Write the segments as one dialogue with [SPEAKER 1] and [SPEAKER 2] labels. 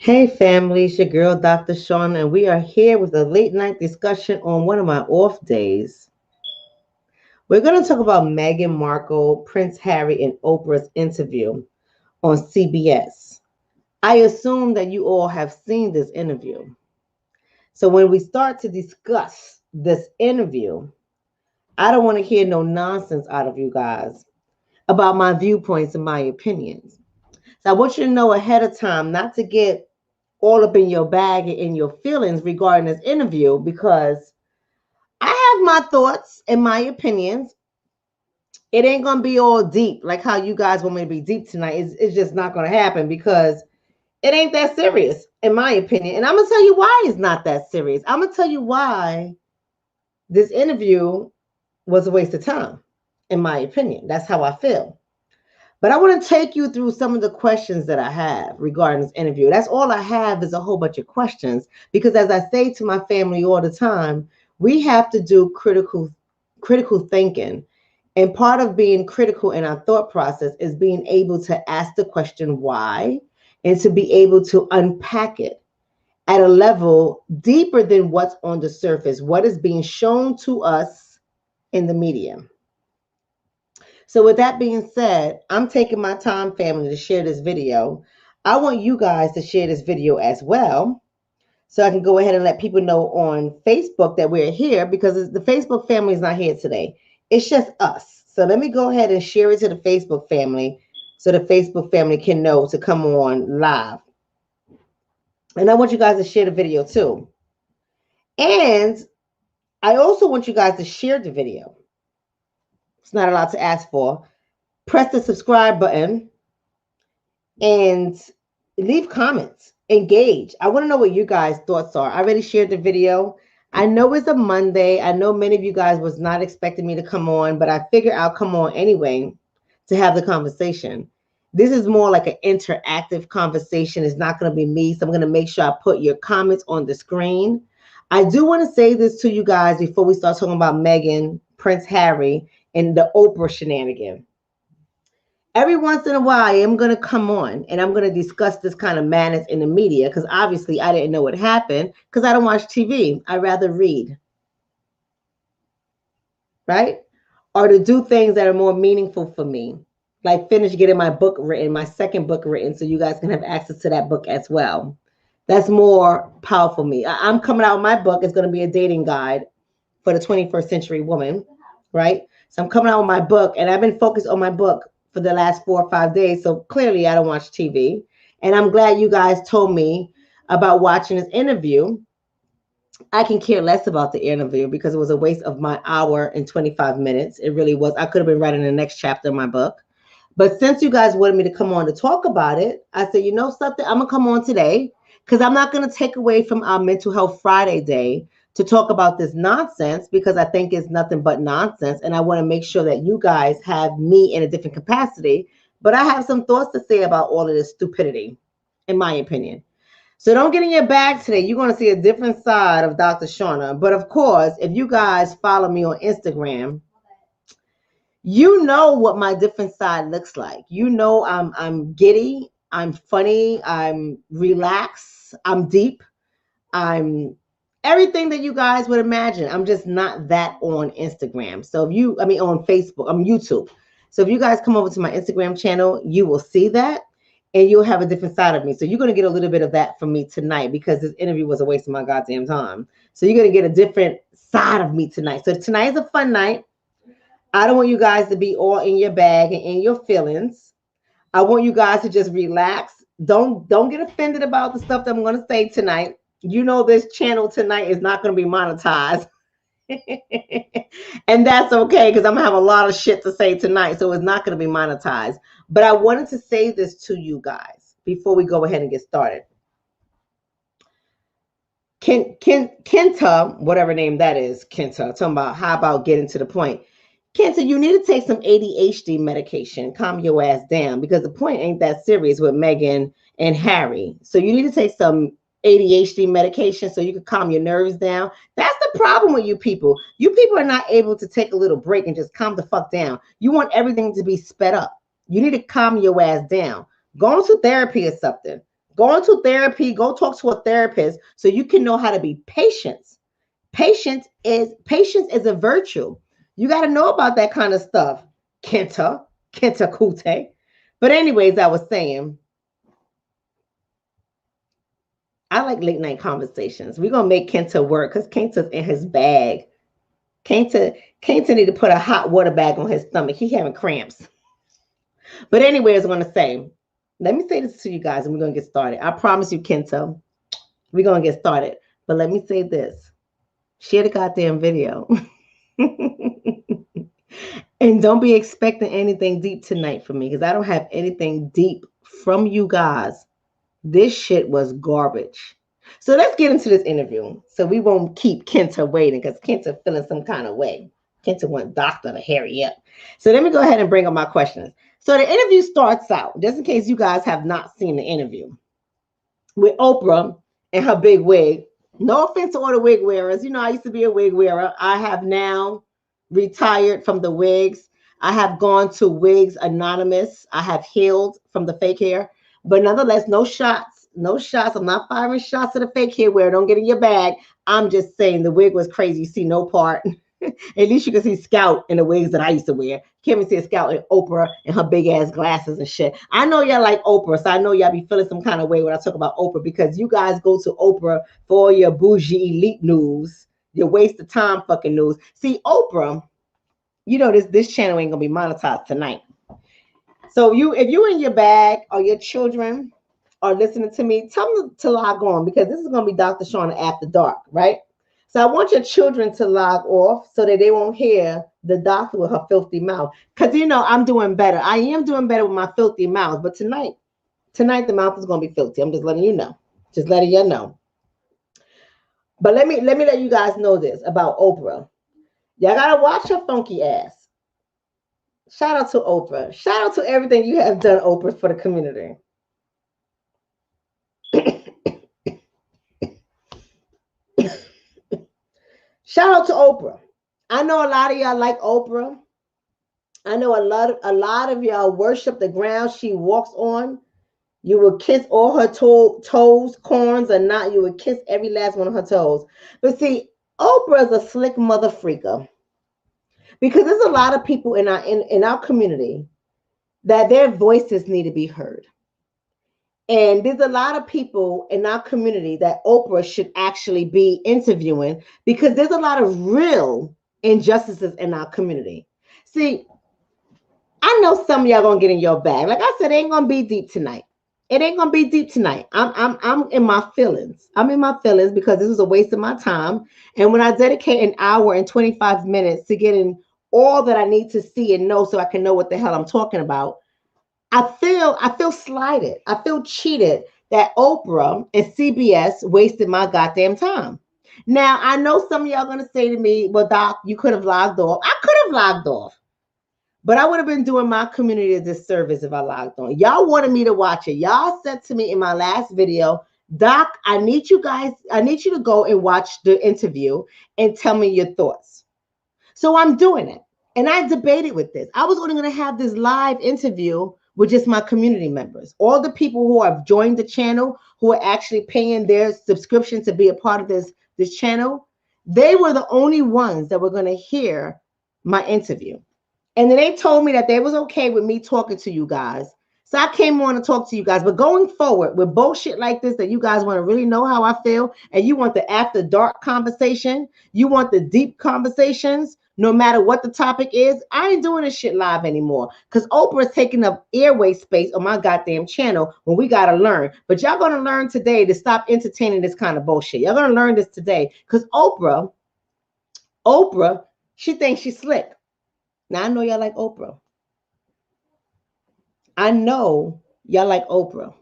[SPEAKER 1] Hey family, it's your girl Dr. Shonna, and we are here with a late night discussion on one of my off days. We're going to talk about Meghan Markle, Prince Harry, and Oprah's interview on CBS. I assume that you all have seen this interview. So when we start to discuss this interview, I don't want to hear no nonsense out of you guys about my viewpoints and my opinions. So I want you to know ahead of time not to get all up in your bag and in your feelings regarding this interview because I have my thoughts and my opinions. It ain't gonna be all deep like how you guys want me to be deep tonight. It's just not gonna happen because it ain't that serious, in my opinion. And I'm gonna tell you why it's not that serious. I'm gonna tell you why this interview was a waste of time, in my opinion. That's how I feel. But I want to take you through some of the questions that I have regarding this interview. That's all I have is a whole bunch of questions because as I say to my family all the time, we have to do critical thinking. And part of being critical in our thought process is being able to ask the question why and to be able to unpack it at a level deeper than what's on the surface, what is being shown to us in the media. So with that being said, I'm taking my time, family, to share this video. I want you guys to share this video as well. So I can go ahead and let people know on Facebook that we're here because the Facebook family is not here today. It's just us. So let me go ahead and share it to the Facebook family so the Facebook family can know to come on live. And I want you guys to share the video too. And I also want you guys to share the video. It's not allowed to ask for. Press the subscribe button and leave comments, engage. I want to know what you guys' thoughts are. I already shared the video. I know it's a Monday. I know many of you guys was not expecting me to come on, but I figure I'll come on anyway to have the conversation. This is more like an interactive conversation. It's not going to be me, so I'm going to make sure I put your comments on the screen. I do want to say this to you guys before we start talking about Meghan, Prince Harry, and the Oprah shenanigan. Every once in a while, I am going to come on and I'm going to discuss this kind of madness in the media because obviously I didn't know what happened because I don't watch TV. I rather read, right? Or to do things that are more meaningful for me, like finish getting my book written, my second book written, so you guys can have access to that book as well. That's more powerful for me. I'm coming out with my book. It's going to be a dating guide for the 21st century woman, right? So I'm coming out with my book and I've been focused on my book for the last 4 or 5 days. So clearly I don't watch TV. And I'm glad you guys told me about watching this interview. I can care less about the interview because it was a waste of my hour and 25 minutes. It really was. I could have been writing the next chapter of my book. But since you guys wanted me to come on to talk about it, I said, you know something, I'm going to come on today because I'm not going to take away from our Mental Health Friday day to talk about this nonsense because I think it's nothing but nonsense. And I want to make sure that you guys have me in a different capacity. But I have some thoughts to say about all of this stupidity, in my opinion. So don't get in your bag today. You're going to see a different side of Dr. Shonna. But of course, if you guys follow me on Instagram, you know what my different side looks like. You know I'm giddy, I'm funny, I'm relaxed, I'm deep, I'm everything that you guys would imagine. I'm just not that on Instagram. So on Facebook, I'm YouTube. So if you guys come over to my Instagram channel, you will see that and you'll have a different side of me. So you're going to get a little bit of that from me tonight because this interview was a waste of my goddamn time. So you're going to get a different side of me tonight. So tonight is a fun night. I don't want you guys to be all in your bag and in your feelings. I want you guys to just relax. Don't get offended about the stuff that I'm going to say tonight. You know this channel tonight is not going to be monetized. And that's okay because I'm going to have a lot of shit to say tonight, so it's not going to be monetized. But I wanted to say this to you guys before we go ahead and get started. Kenta, whatever name that is, Kenta, talking about how about getting to the point. Kenta, you need to take some ADHD medication, calm your ass down, because the point ain't that serious with Meghan and Harry. So you need to take some ADHD medication so you can calm your nerves down. That's the problem with you people. You people are not able to take a little break and just calm the fuck down. You want everything to be sped up. You need to calm your ass down. Go into therapy or something. Go into therapy, go talk to a therapist so you can know how to be patient. Patience is a virtue. You got to know about that kind of stuff. Kenta Kute. But anyways, I was saying, I like late night conversations. We're gonna make Kenta work because Kenta's in his bag. Kenta need to put a hot water bag on his stomach. He having cramps. But anyways, I'm gonna say, let me say this to you guys, and we're gonna get started. I promise you, Kenta, we're gonna get started. But let me say this: share the goddamn video. And don't be expecting anything deep tonight from me because I don't have anything deep from you guys. This shit was garbage. So let's get into this interview so we won't keep Kenta waiting because Kenta feeling some kind of way. Kenta want doctor to hurry up. So let me go ahead and bring up my questions. So the interview starts out, just in case you guys have not seen the interview, with Oprah and her big wig. No offense to all the wig wearers. You know, I used to be a wig wearer. I have now retired from the wigs. I have gone to Wigs Anonymous. I have healed from the fake hair. But nonetheless, no shots. No shots. I'm not firing shots at the fake hair wearer. Don't get in your bag. I'm just saying the wig was crazy. You see no part. At least you can see Scout in the wigs that I used to wear. Can't even see a Scout in Oprah and her big ass glasses and shit. I know y'all like Oprah, so I know y'all be feeling some kind of way when I talk about Oprah because you guys go to Oprah for all your bougie elite news, your waste of time fucking news. See, Oprah, you know this channel ain't gonna be monetized tonight. So if you in your bag or your children are listening to me, tell them to log on because this is gonna be Dr. Shonna After Dark, right? So I want your children to log off so that they won't hear the doctor with her filthy mouth. Because you know I'm doing better. I am doing better with my filthy mouth. But tonight the mouth is gonna be filthy. I'm just letting you know. Just letting you know. But let me let you guys know this about Oprah. Y'all gotta watch her funky ass. Shout out to Oprah. Shout out to everything you have done, Oprah, for the community. Shout out to Oprah. I know a lot of y'all like Oprah. I know a lot of y'all worship the ground she walks on. You will kiss all her toes, corns or not. You would kiss every last one of her toes. But see, Oprah is a slick mother freaker because there's a lot of people in our community that their voices need to be heard. And there's a lot of people in our community that Oprah should actually be interviewing because there's a lot of real injustices in our community. See, I know some of y'all gonna get in your bag. Like I said, it ain't gonna be deep tonight. It ain't gonna be deep tonight. I'm in my feelings. I'm in my feelings because this was a waste of my time. And when I dedicate an hour and 25 minutes to getting all that I need to see and know so I can know what the hell I'm talking about, I feel slighted. I feel cheated that Oprah and CBS wasted my goddamn time. Now I know some of y'all gonna say to me, "Well, Doc, you could have logged off." I could have logged off, but I would have been doing my community a disservice if I logged on. Y'all wanted me to watch it. Y'all said to me in my last video, "Doc, I need you to go and watch the interview and tell me your thoughts." So I'm doing it. And I debated with this. I was only going to have this live interview with just my community members. All the people who have joined the channel, who are actually paying their subscription to be a part of this channel, they were the only ones that were going to hear my interview. And then they told me that they was okay with me talking to you guys. So I came on to talk to you guys. But going forward with bullshit like this, that you guys want to really know how I feel, and you want the after dark conversation, you want the deep conversations, no matter what the topic is, I ain't doing this shit live anymore. Because Oprah is taking up airway space on my goddamn channel when we got to learn. But y'all going to learn today to stop entertaining this kind of bullshit. Y'all going to learn this today. Because Oprah, she thinks she's slick. Now, I know y'all like Oprah. I know y'all like Oprah.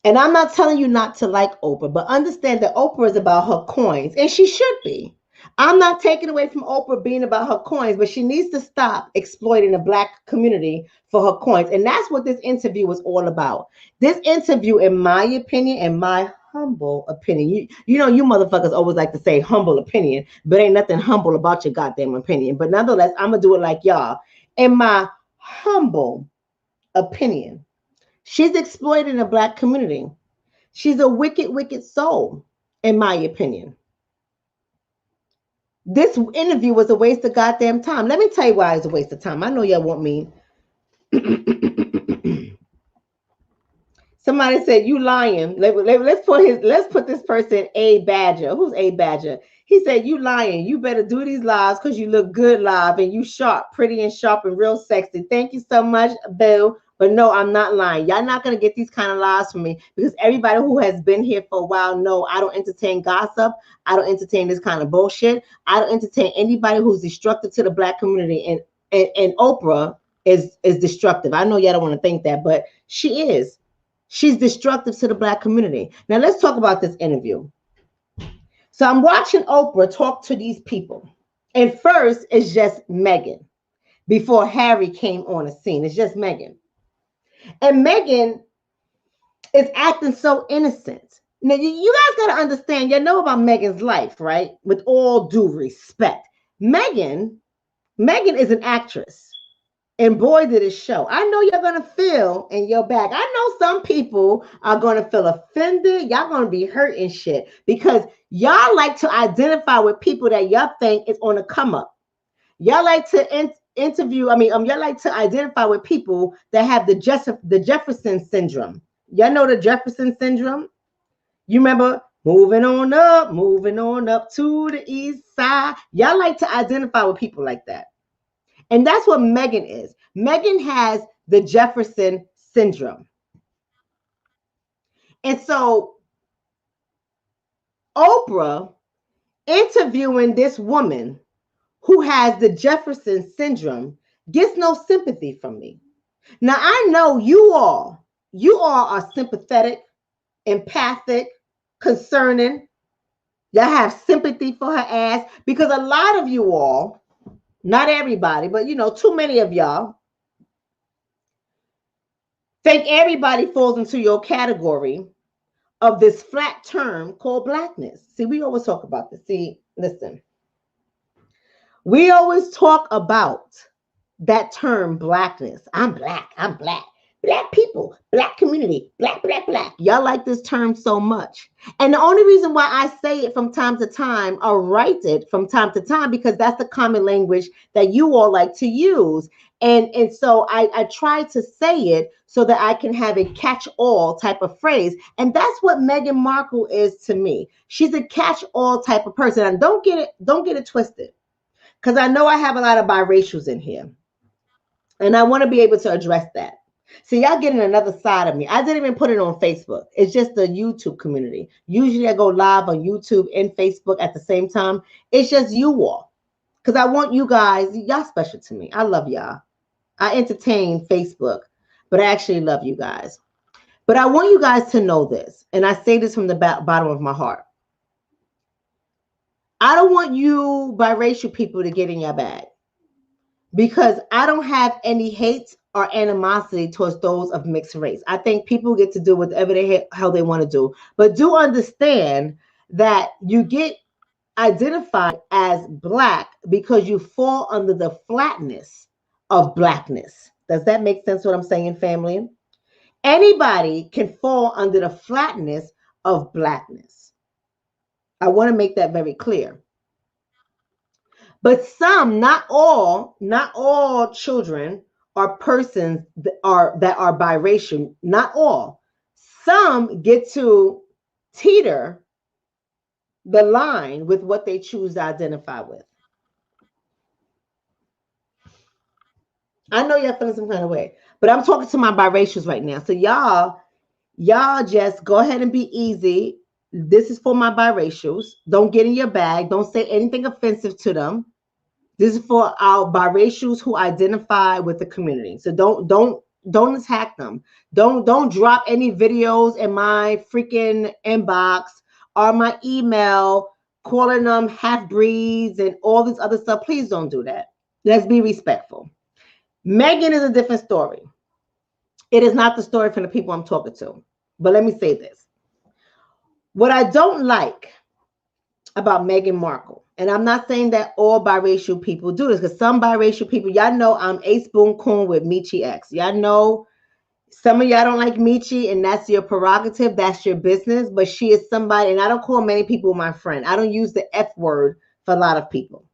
[SPEAKER 1] And I'm not telling you not to like Oprah, but understand that Oprah is about her coins, and she should be. I'm not taking away from Oprah being about her coins, but she needs to stop exploiting the Black community for her coins. And that's what this interview was all about. This interview, in my opinion, and my humble opinion, you know, you motherfuckers always like to say humble opinion, but ain't nothing humble about your goddamn opinion. But nonetheless, I'm going to do it like y'all. In my humble opinion, she's exploiting the Black community. She's a wicked, wicked soul, in my opinion. This interview was a waste of goddamn time. Let me tell you why it's a waste of time. I know y'all want me. Somebody said you lying. Let's put this person A Badger. Who's A Badger? He said you lying. You better do these lives because you look good live and you sharp, pretty and sharp and real sexy. Thank you so much, Bill. But no, I'm not lying. Y'all not gonna get these kind of lies from me because everybody who has been here for a while know I don't entertain gossip. I don't entertain this kind of bullshit. I don't entertain anybody who's destructive to the Black community. And Oprah is destructive. I know y'all don't want to think that, but she is. She's destructive to the Black community. Now let's talk about this interview. So I'm watching Oprah talk to these people. And first, it's just Meghan. Before Harry came on the scene, it's just Meghan. And Meghan is acting so innocent. Now, you guys got to understand, you know about Meghan's life, right? With all due respect. Meghan is an actress. And boy, did it show. I know you're going to feel in your back. I know some people are going to feel offended. Y'all going to be hurt and shit because y'all like to identify with people that y'all think is on the come up. Y'all like to y'all like to identify with people that have the Jefferson syndrome. Y'all know the Jefferson syndrome? You remember moving on up to the east side. Y'all like to identify with people like that. And that's what Meghan is. Meghan has the Jefferson syndrome. And so Oprah interviewing this woman who has the Jefferson syndrome gets no sympathy from me. Now, I know you all are sympathetic, empathic, concerning. Y'all have sympathy for her ass because a lot of you all, not everybody, but too many of y'all think everybody falls into your category of this flat term called Blackness. See, we always talk about this. See, listen. We always talk about that term Blackness. I'm Black. Black people, Black community, Black. Y'all like this term so much. And the only reason why I say it from time to time or write it from time to time, because that's the common language that you all like to use. And so I try to say it so that I can have a catch-all type of phrase. And that's what Meghan Markle is to me. She's a catch-all type of person. And don't get it twisted. Because I know I have a lot of biracials in here. And I want to be able to address that. See, y'all getting another side of me. I didn't even put it on Facebook. It's just the YouTube community. Usually I go live on YouTube and Facebook at the same time. It's just you all. Because I want you guys, y'all special to me. I love y'all. I entertain Facebook, but I actually love you guys. But I want you guys to know this. And I say this from the bottom of my heart. I don't want you biracial people to get in your bag. Because I don't have any hate or animosity towards those of mixed race. I think people get to do whatever how they want to do. But do understand that you get identified as Black because you fall under the flatness of Blackness. Does that make sense what I'm saying, family? Anybody can fall under the flatness of Blackness. I want to make that very clear. But some, not all children or persons that are biracial, not all. Some get to teeter the line with what they choose to identify with. I know y'all feeling some kind of way, but I'm talking to my biracials right now. So y'all just go ahead and be easy. This is for my biracials. Don't get in your bag. Don't say anything offensive to them. This is for our biracials who identify with the community. So don't attack them. Don't drop any videos in my freaking inbox or my email calling them half-breeds and all this other stuff. Please don't do that. Let's be respectful. Meghan is a different story. It is not the story from the people I'm talking to. But let me say this. What I don't like about Meghan Markle, and I'm not saying that all biracial people do this, because some biracial people, y'all know I'm Ace Boon Coon with Michi X. Y'all know Some of y'all don't like Michi, and that's your prerogative. That's your business. But she is somebody, and I don't call many people my friend. I don't use the F word for a lot of people,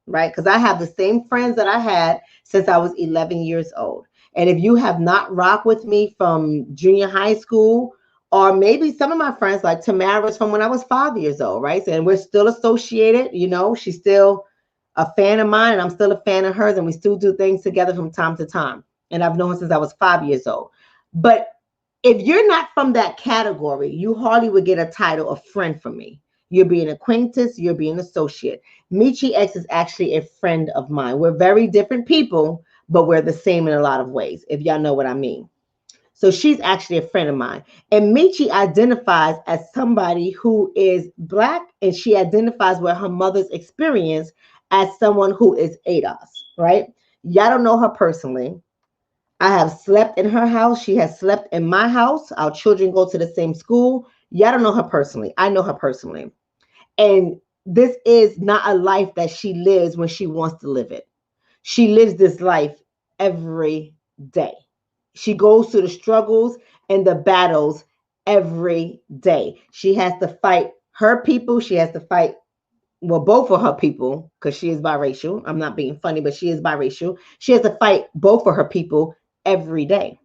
[SPEAKER 1] right? Because I have the same friends that I had since I was 11 years old. And if you have not rocked with me from junior high school, or maybe some of my friends, like Tamara's from when I was 5 years old, right? And we're still associated. You know, she's still a fan of mine, and I'm still a fan of hers, and we still do things together from time to time. And I've known her since I was 5 years old. But if you're not from that category, you hardly would get a title of friend from me. You'll be an acquaintance, you'll be an associate. Michi X is actually a friend of mine. We're very different people, but we're the same in a lot of ways, if y'all know what I mean. So she's actually a friend of mine. And Michi identifies as somebody who is Black, and she identifies with her mother's experience as someone who is ADOS, right? Y'all don't know her personally. I have slept in her house. She has slept in my house. Our children go to the same school. Y'all don't know her personally. I know her personally. And this is not a life that she lives when she wants to live it. She lives this life every day. She goes through the struggles and the battles every day. She has to fight her people. She has to fight, well, both of her people, because she is biracial. I'm not being funny, but she is biracial. She has to fight both of her people every day.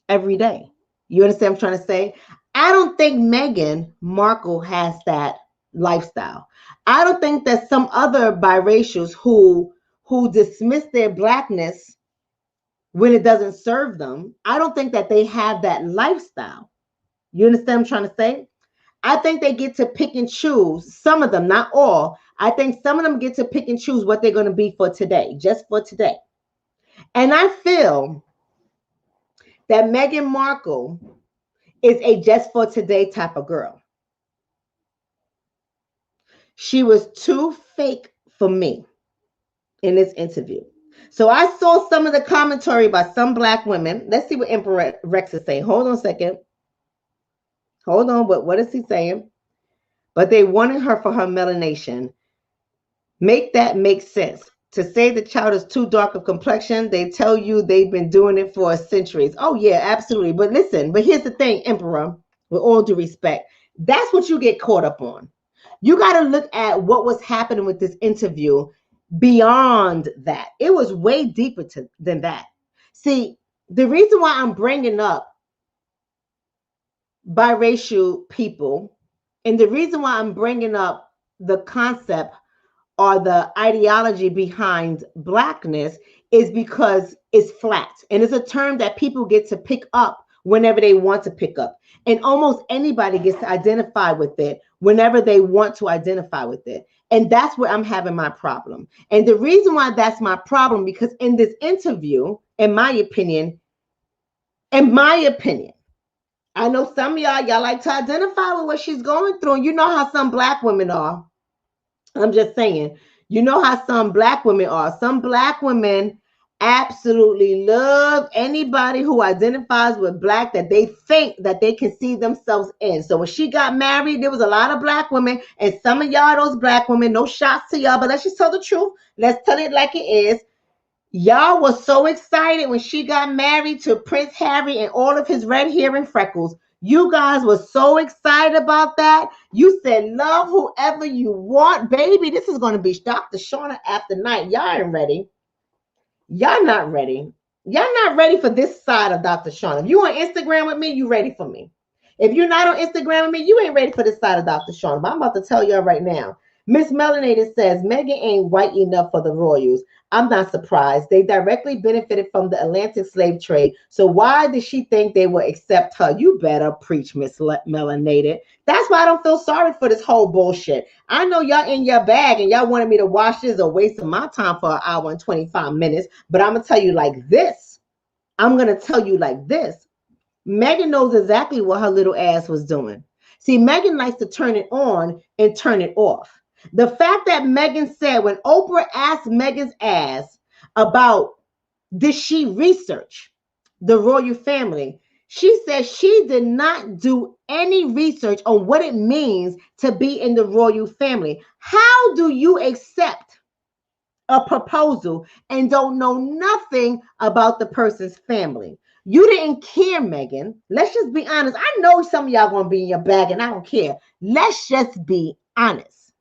[SPEAKER 1] Every day. You understand what I'm trying to say? I don't think Meghan Markle has that lifestyle. I don't think that some other biracials who dismiss their Blackness when it doesn't serve them, I don't think that they have that lifestyle. You understand what I'm trying to say? I think they get to pick and choose, some of them, not all. I think some of them get to pick and choose what they're going to be for today, just for today. And I feel that Meghan Markle is a just for today type of girl. She was too fake for me in this interview. So I saw some of the commentary by some Black women. Let's see what Emperor Rex is saying. Hold on a second. Hold on. What is he saying? But they wanted her for her melanation. Make that make sense. To say the child is too dark of complexion, they tell you they've been doing it for centuries. Oh, yeah, absolutely. But listen, but here's the thing, Emperor, with all due respect, that's what you get caught up on. You got to look at what was happening with this interview beyond that. It was way deeper than that. See, the reason why I'm bringing up biracial people, and the reason why I'm bringing up the concept or the ideology behind Blackness is because it's flat. And it's a term that people get to pick up whenever they want to pick up. And almost anybody gets to identify with it whenever they want to identify with it. And that's where I'm having my problem. And the reason why that's my problem, because in this interview, in my opinion, I know some of y'all like to identify with what she's going through. And you know how some Black women are. I'm just saying, you know how some Black women are. Some Black women absolutely love anybody who identifies with Black that they think that they can see themselves in. So when she got married, there was a lot of Black women, and some of y'all, those Black women, no shots to y'all, but let's just tell the truth. Let's tell it like it is. Y'all was so excited when she got married to Prince Harry and all of his red hair and freckles. You guys were so excited about that. You said, love whoever you want. Baby, this is going to be Dr. Shonna after night. Y'all ain't ready. Y'all not ready. Y'all not ready for this side of Dr. Shonna. If you on Instagram with me, you ready for me. If you're not on Instagram with me, you ain't ready for this side of Dr. Shonna. But I'm about to tell y'all right now. Miss Melanated says, Meghan ain't white enough for the royals. I'm not surprised. They directly benefited from the Atlantic slave trade. So why did she think they would accept her? You better preach, Miss Melanated. That's why I don't feel sorry for this whole bullshit. I know y'all in your bag and y'all wanted me to watch this or waste my time for an hour and 25 minutes. But I'm going to tell you like this. Meghan knows exactly what her little ass was doing. See, Meghan likes to turn it on and turn it off. The fact that Meghan said when Oprah asked Meghan's ass about did she research the royal family, she said she did not do any research on what it means to be in the royal family. How do you accept a proposal and don't know nothing about the person's family? You didn't care, Meghan. Let's just be honest. I know some of y'all gonna be in your bag, and I don't care. Let's just be honest.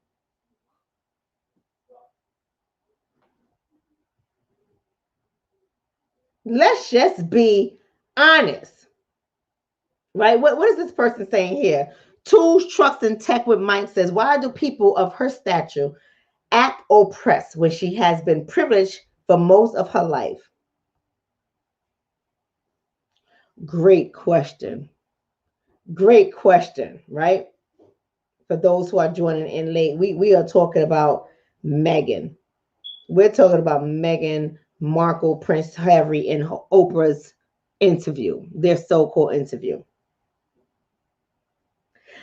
[SPEAKER 1] Let's just be honest. Right? What is this person saying here? Tools, trucks, and tech with Mike says, why do people of her stature act oppressed when she has been privileged for most of her life? Great question. Great question, right? For those who are joining in late, we are talking about Meghan. We're talking about Meghan Markle, Prince Harry, and Oprah's interview, their so-called interview.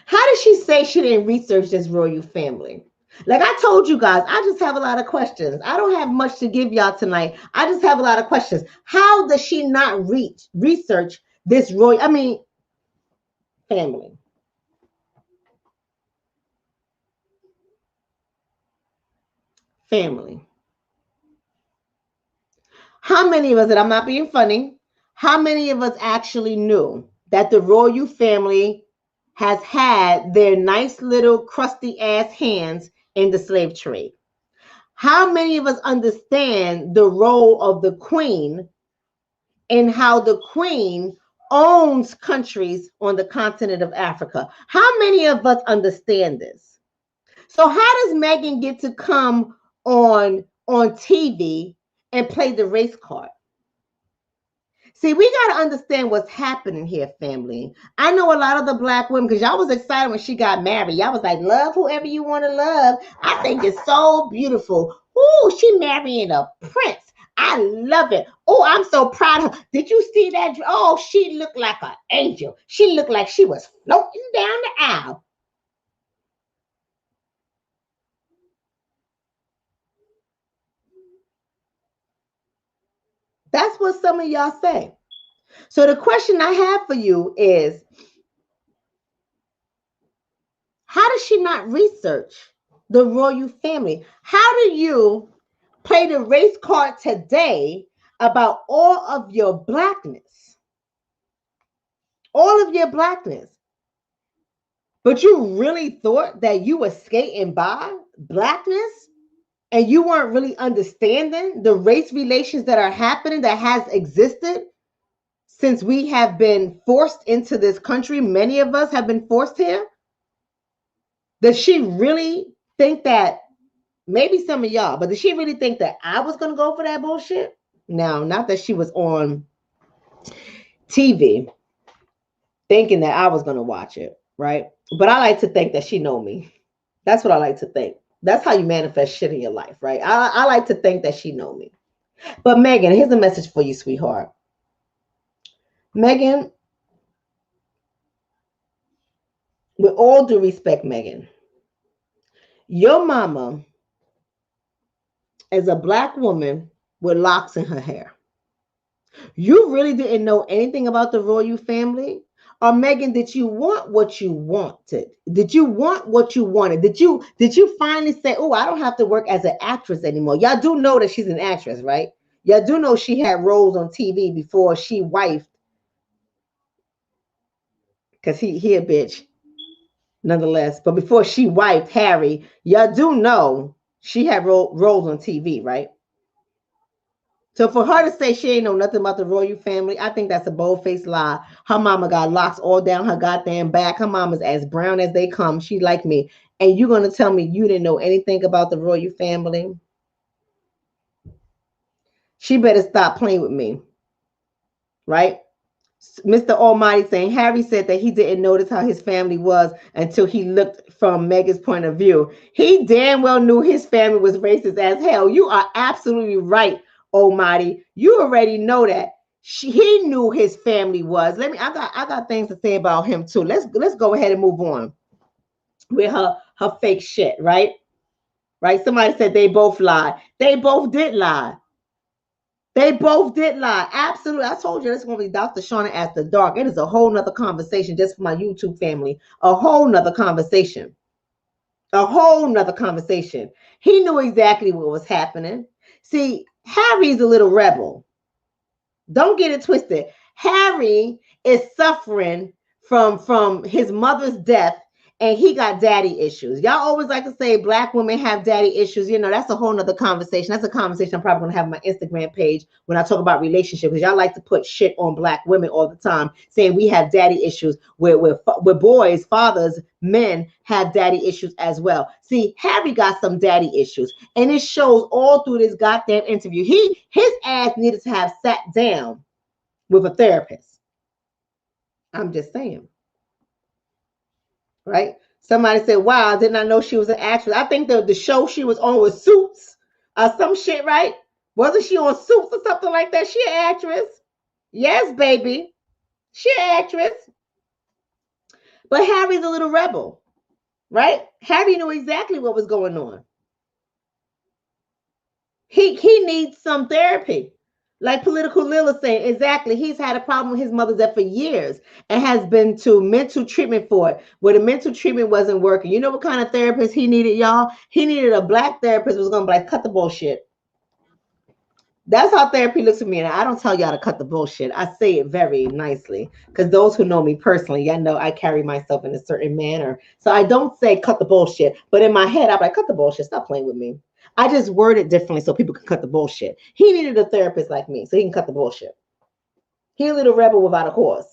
[SPEAKER 1] How did she say she didn't research this royal family? Like I told you guys, I just have a lot of questions. I don't have much to give y'all tonight. I just have a lot of questions. How does she not research this royal, family? Family. How many of us, and I'm not being funny, how many of us actually knew that the royal family has had their nice little crusty ass hands in the slave trade? How many of us understand the role of the queen and how the queen owns countries on the continent of Africa? How many of us understand this? So how does Meghan get to come on TV and play the race card? See, we got to understand what's happening here, family. I know a lot of the black women, because y'all was excited when she got married. Y'all was like, love whoever you want to love. I think it's so beautiful. Ooh, she marrying a prince. I love it. Oh, I'm so proud of her. Did you see that? Oh, she looked like an angel. She looked like she was floating down the aisle. That's what some of y'all say. So the question I have for you is, how does she not research the royal family? How do you play the race card today about all of your blackness? All of your blackness. But you really thought that you were skating by blackness and you weren't really understanding the race relations that are happening, that has existed since we have been forced into this country. Many of us have been forced here. Does she really think that, maybe some of y'all, but did she really think that I was going to go for that bullshit? Now, not that she was on TV thinking that I was going to watch it, right? But I like to think that she know me. That's what I like to think. That's how you manifest shit in your life, right? I like to think that she know me. But Meghan, here's a message for you, sweetheart. Meghan, with all due respect, Meghan, your mama is a black woman with locks in her hair. You really didn't know anything about the royal family? Or Meghan, did you want what you wanted? Did you want what you wanted? Did you finally say, oh, I don't have to work as an actress anymore? Y'all do know that she's an actress, right? Y'all do know she had roles on TV before she wifed, because he a bitch, nonetheless. But before she wifed Harry, y'all do know she had roles on TV, right? So for her to say she ain't know nothing about the royal family, I think that's a bold-faced lie. Her mama got locks all down her goddamn back. Her mama's as brown as they come. She like me. And you're going to tell me you didn't know anything about the royal family? She better stop playing with me, right? Mr. Almighty saying Harry said that he didn't notice how his family was until he looked from Meghan's point of view. He damn well knew his family was racist as hell. You are absolutely right, Almighty. You already know that. He knew his family was. I got things to say about him too. Let's go ahead and move on with her fake shit, right? Right? Somebody said they both lied. They both did lie. They both did lie. Absolutely. I told you this is going to be Dr. Shonna After Dark. It is a whole nother conversation just for my YouTube family. A whole nother conversation. A whole nother conversation. He knew exactly what was happening. See, Harry's a little rebel. Don't get it twisted. Harry is suffering from his mother's death, and he got daddy issues. Y'all always like to say black women have daddy issues. You know, that's a whole nother conversation. That's a conversation I'm probably gonna have on my Instagram page when I talk about relationships, because y'all like to put shit on black women all the time, saying we have daddy issues where boys, fathers, men have daddy issues as well. See, Harry got some daddy issues, and it shows all through this goddamn interview. His ass needed to have sat down with a therapist. I'm just saying. Right? Somebody said, wow, I did not know she was an actress. I think the show she was on was Suits or some shit, right? Wasn't she on Suits or something like that? She an actress. Yes, baby. She an actress. But Harry's a little rebel, right? Harry knew exactly what was going on. He needs some therapy. Like Political Lil is saying, exactly. He's had a problem with his mother's death for years and has been to mental treatment for it, where the mental treatment wasn't working. You know what kind of therapist he needed, y'all? He needed a black therapist who was going to be like, cut the bullshit. That's how therapy looks to me. And I don't tell y'all to cut the bullshit. I say it very nicely, because those who know me personally, y'all know I carry myself in a certain manner. So I don't say cut the bullshit, but in my head, I'm like, cut the bullshit. Stop playing with me. I just word it differently so people can cut the bullshit. He needed a therapist like me so he can cut the bullshit. He a little rebel without a cause.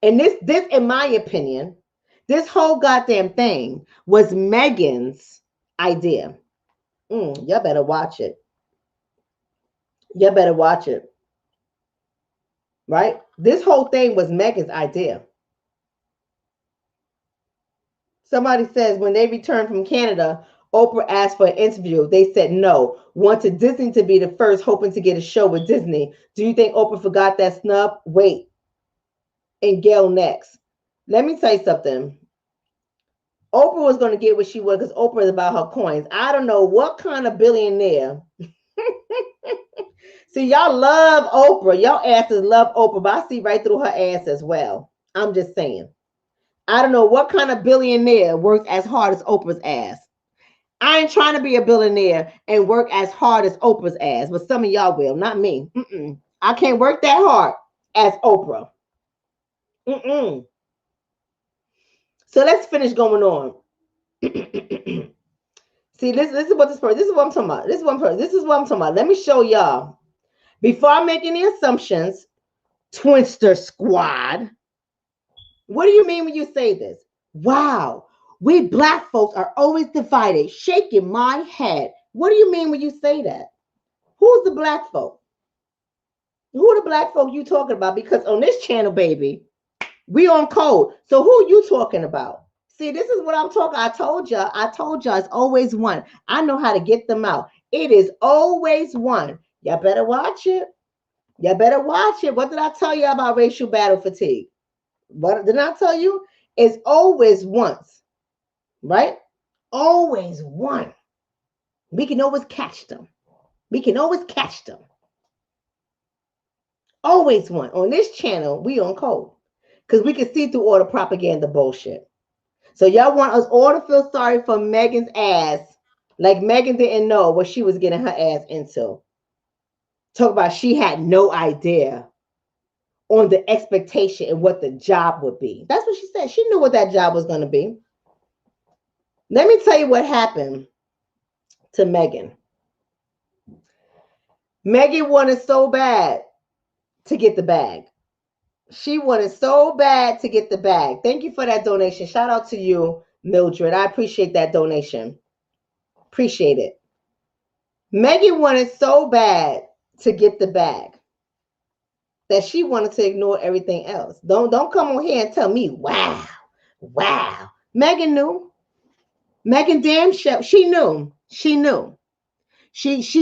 [SPEAKER 1] And this, in my opinion, this whole goddamn thing was Meghan's idea. Y'all better watch it. Y'all better watch it. Right? This whole thing was Meghan's idea. Somebody says when they returned from Canada, Oprah asked for an interview. They said no. Wanted Disney to be the first, hoping to get a show with Disney. Do you think Oprah forgot that snub? Wait. And Gail next. Let me tell you something. Oprah was going to get what she was, because Oprah is about her coins. I don't know what kind of billionaire. See, y'all love Oprah. Y'all asses love Oprah, but I see right through her ass as well. I'm just saying. I don't know what kind of billionaire works as hard as Oprah's ass. I ain't trying to be a billionaire and work as hard as Oprah's ass, but some of y'all will, not me. I can't work that hard as Oprah. So let's finish going on. See, this is what this is what I'm talking about. This is what I'm talking about. Let me show y'all. Before I make any assumptions, Twinster Squad. What do you mean when you say this? Wow, we black folks are always divided. Shaking my head. What do you mean when you say that? Who's the black folk? Who are the black folk you talking about? Because on this channel, baby, we on code. So who are you talking about? See, this is what I'm talking. I told y'all it's always one. I know how to get them out. It is always one. Y'all better watch it. Y'all better watch it. What did I tell you about racial battle fatigue? What did I tell you? It's always once, right? Always one. We can always catch them. We can always catch them. Always one. On this channel, we on code, because we can see through all the propaganda bullshit. So y'all want us all to feel sorry for Meghan's ass, like Meghan didn't know what she was getting her ass into. Talk about she had no idea on the expectation and what the job would be. That's what she said. She knew what that job was going to be. Let me tell you what happened to Meghan. Meghan wanted so bad to get the bag. She wanted so bad to get the bag. Thank you for that donation. Shout out to you, Mildred. I appreciate that donation. Appreciate it. Meghan wanted so bad to get the bag that she wanted to ignore everything else. Don't come on here and tell me, wow. Meghan knew. Meghan damn sure, she knew. She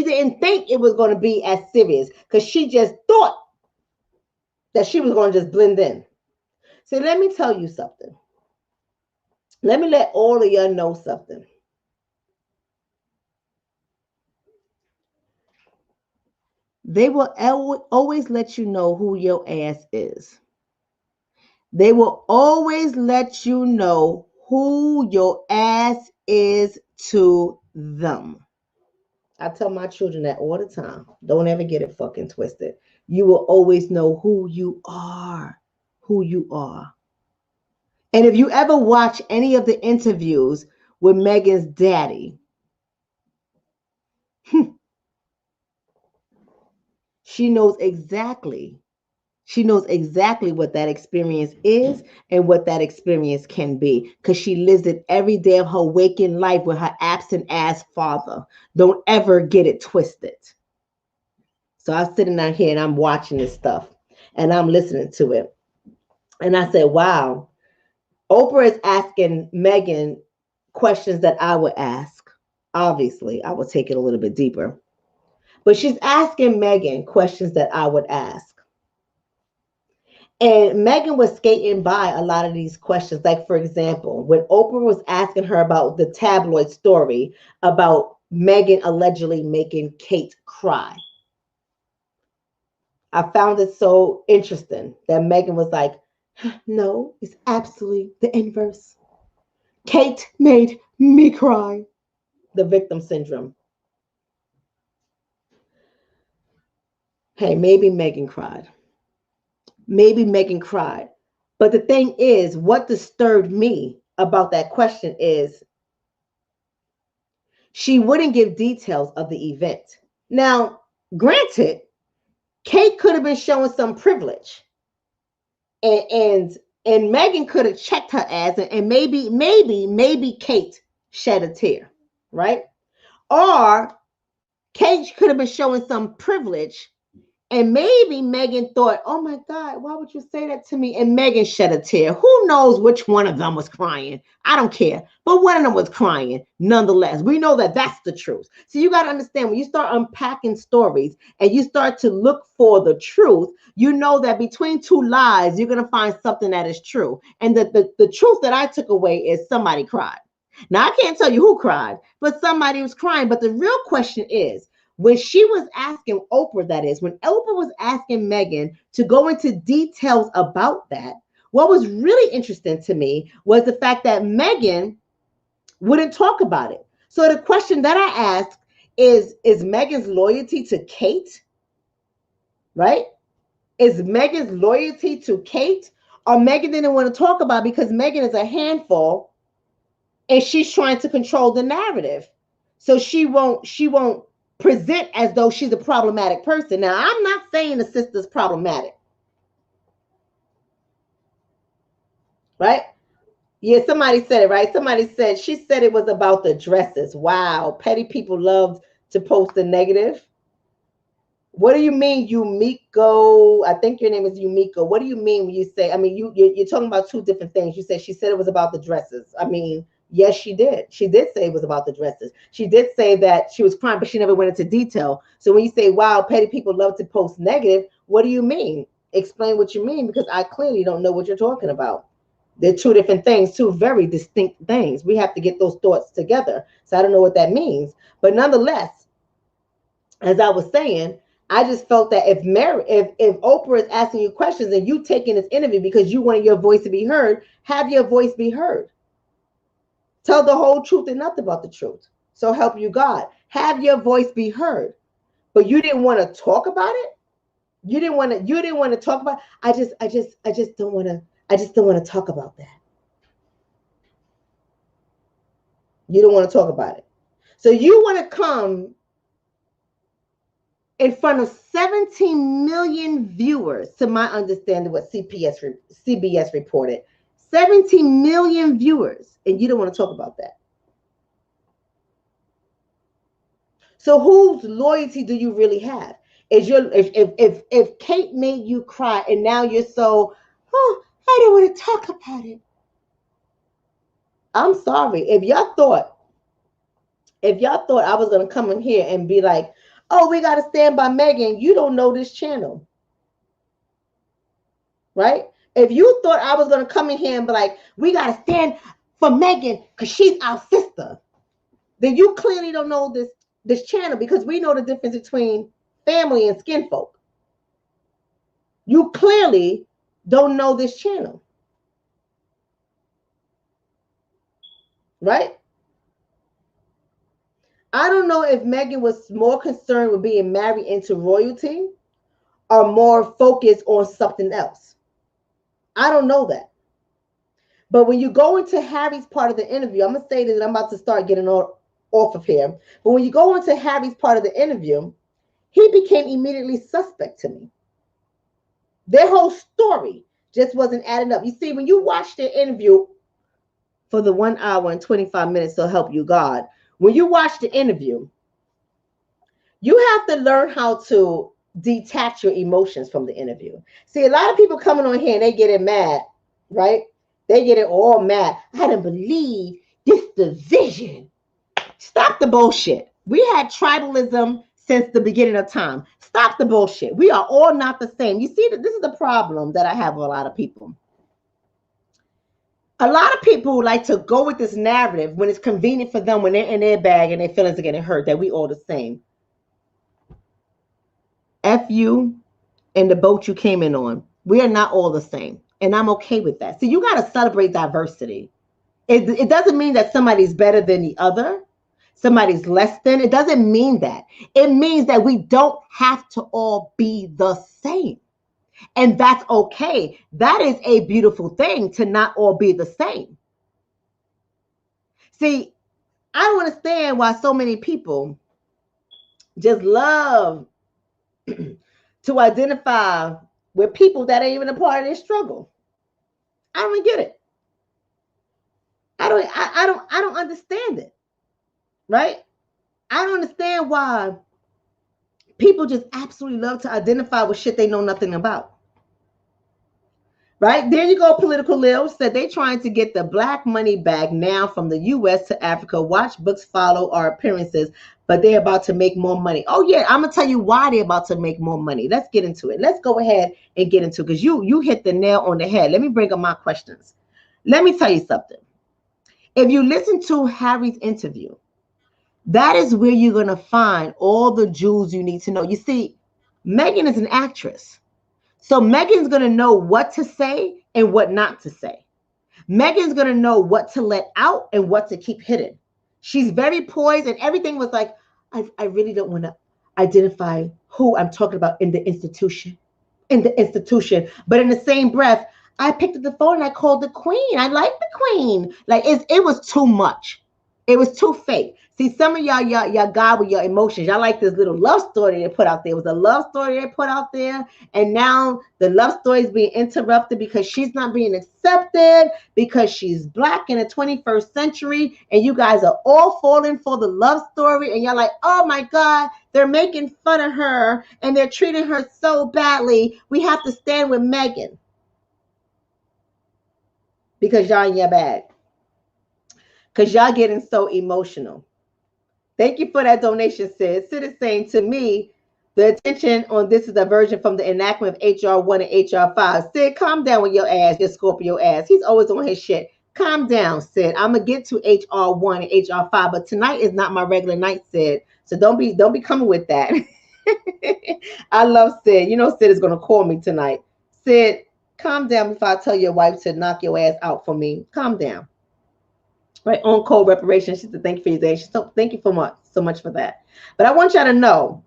[SPEAKER 1] didn't think it was going to be as serious, because she just thought that she was going to just blend in. So let me tell you something. Let me let all of y'all know something. They will always let you know who your ass is. They will always let you know who your ass is to them. I tell my children that all the time. Don't ever get it fucking twisted. you will always know who you are. Who you are. And if you ever watch any of the interviews with Meghan's daddy, she knows exactly. She knows exactly what that experience is and what that experience can be because she lives it every day of her waking life with her absent ass father. Don't ever get it twisted. So I'm sitting out here and I'm watching this stuff and I'm listening to it. And I said, wow, Oprah is asking Meghan questions that I would ask. Obviously, I would take it a little bit deeper. But she's asking Meghan questions that I would ask. And Meghan was skating by a lot of these questions. Like, for example, when Oprah was asking her about the tabloid story about Meghan allegedly making Kate cry, I found it so interesting that Meghan was like, no, it's absolutely the inverse. Kate made me cry. The victim syndrome. Hey, maybe Meghan cried. Maybe Meghan cried. But the thing is, what disturbed me about that question is she wouldn't give details of the event. Now, granted, Kate could have been showing some privilege, and and Meghan could have checked her ass, and maybe Kate shed a tear, right? Or Kate could have been showing some privilege, and maybe Meghan thought, oh my God, why would you say that to me? And Meghan shed a tear. Who knows which one of them was crying? I don't care. But one of them was crying nonetheless. We know that that's the truth. So you got to understand, when you start unpacking stories and you start to look for the truth, you know that between two lies, you're going to find something that is true. And the truth that I took away is somebody cried. Now, I can't tell you who cried, but somebody was crying. But the real question is, when she was asking Oprah, that is, when Oprah was asking Meghan to go into details about that, what was really interesting to me was the fact that Meghan wouldn't talk about it. So the question that I asked is Meghan's loyalty to Kate, right? Is Meghan's loyalty to Kate, or Meghan didn't want to talk about it because Meghan is a handful and she's trying to control the narrative. So she won't present as though she's a problematic person. Now, I'm not saying the sister's problematic, right? Yeah, somebody said it, right? Somebody said, she said it was about the dresses. Wow, petty people love to post the negative. What do you mean, Yumiko? I think your name is Yumiko. What do you mean when you say, I mean, you're talking about two different things. You said she said it was about the dresses. I mean, yes, she did. She did say it was about the dresses. She did say that she was crying, but she never went into detail. So when you say, wow, petty people love to post negative, what do you mean? Explain what you mean, because I clearly don't know what you're talking about. They're two different things, two very distinct things. We have to get those thoughts together. So I don't know what that means. But nonetheless, as I was saying, I just felt that if Oprah is asking you questions and you taking this interview because you wanted your voice to be heard, have your voice be heard. Tell the whole truth and nothing but the truth. So help you God. Have your voice be heard. But you didn't want to talk about it. You didn't want to talk about it. I just don't want to talk about that. You don't want to talk about it. So you want to come in front of 17 million viewers, to my understanding, what CBS reported. 17 million viewers, and you don't want to talk about that. So whose loyalty do you really have? Is your if Kate made you cry and now you're so, oh, I don't want to talk about it. I'm sorry. If y'all thought I was gonna come in here and be like, oh, we gotta stand by Meghan, you don't know this channel. Right? If you thought I was going to come in here and be like, we got to stand for Meghan because she's our sister, then you clearly don't know this channel, because we know the difference between family and skin folk. You clearly don't know this channel. Right? I don't know if Meghan was more concerned with being married into royalty, are more focused on something else. I don't know that. But when you go into Harry's part of the interview, I'm going to say that I'm about to start getting off of here. But when you go into Harry's part of the interview, he became immediately suspect to me. Their whole story just wasn't adding up. You see, when you watch their interview for the 1 hour and 25 minutes, so help you God, when you watch the interview, you have to learn how to detach your emotions from the interview. See, a lot of people coming on here and they get it mad, right? They get it all mad. I didn't believe this division. Stop the bullshit. We had tribalism since the beginning of time. Stop the bullshit. We are all not the same. You see, this is the problem that I have with a lot of people. A lot of people like to go with this narrative when it's convenient for them, when they're in their bag and their feelings are getting hurt, that we all the same. F you and the boat you came in on. We are not all the same. And I'm okay with that. So you got to celebrate diversity. It doesn't mean that somebody's better than the other. Somebody's less than. It doesn't mean that. It means that we don't have to all be the same. And that's okay. That is a beautiful thing, to not all be the same. See, I don't understand why so many people just love to identify with people that ain't even a part of their struggle. I don't get it. I don't understand it. Right? I don't understand why people just absolutely love to identify with shit they know nothing about. Right? There you go, Political Lil said they trying to get the black money back now from the U.S. to Africa. Watch books follow our appearances, but they're about to make more money. Oh, yeah, I'm going to tell you why they're about to make more money. Let's get into it. Let's go ahead and get into it, because you hit the nail on the head. Let me bring up my questions. Let me tell you something. If you listen to Harry's interview, that is where you're going to find all the jewels you need to know. You see, Meghan is an actress. So Meghan's going to know what to say and what not to say. Meghan's going to know what to let out and what to keep hidden. She's very poised, and everything was like, I really don't want to identify who I'm talking about in the institution. But in the same breath, I picked up the phone and I called the queen. I like the queen. Like it was too much. It was too fake. See, some of y'all got with your emotions. Y'all like this little love story they put out there. It was a love story they put out there. And now the love story is being interrupted because she's not being accepted, because she's black in the 21st century. And you guys are all falling for the love story. And you're like, oh my God, they're making fun of her and they're treating her so badly. We have to stand with Meghan because y'all in your bag. Because y'all getting so emotional. Thank you for that donation, Sid. Sid is saying to me, the attention on this is a version from the enactment of HR 1 and HR 5. Sid, calm down with your ass, your Scorpio ass. He's always on his shit. Calm down, Sid. I'm going to get to HR 1 and HR 5, but tonight is not my regular night, Sid. So don't be coming with that. I love Sid. You know Sid is going to call me tonight. Sid, calm down before I tell your wife to knock your ass out for me. Calm down. Right, on code reparations. She said, thank you for your day. So thank you so much for that. But I want y'all to know,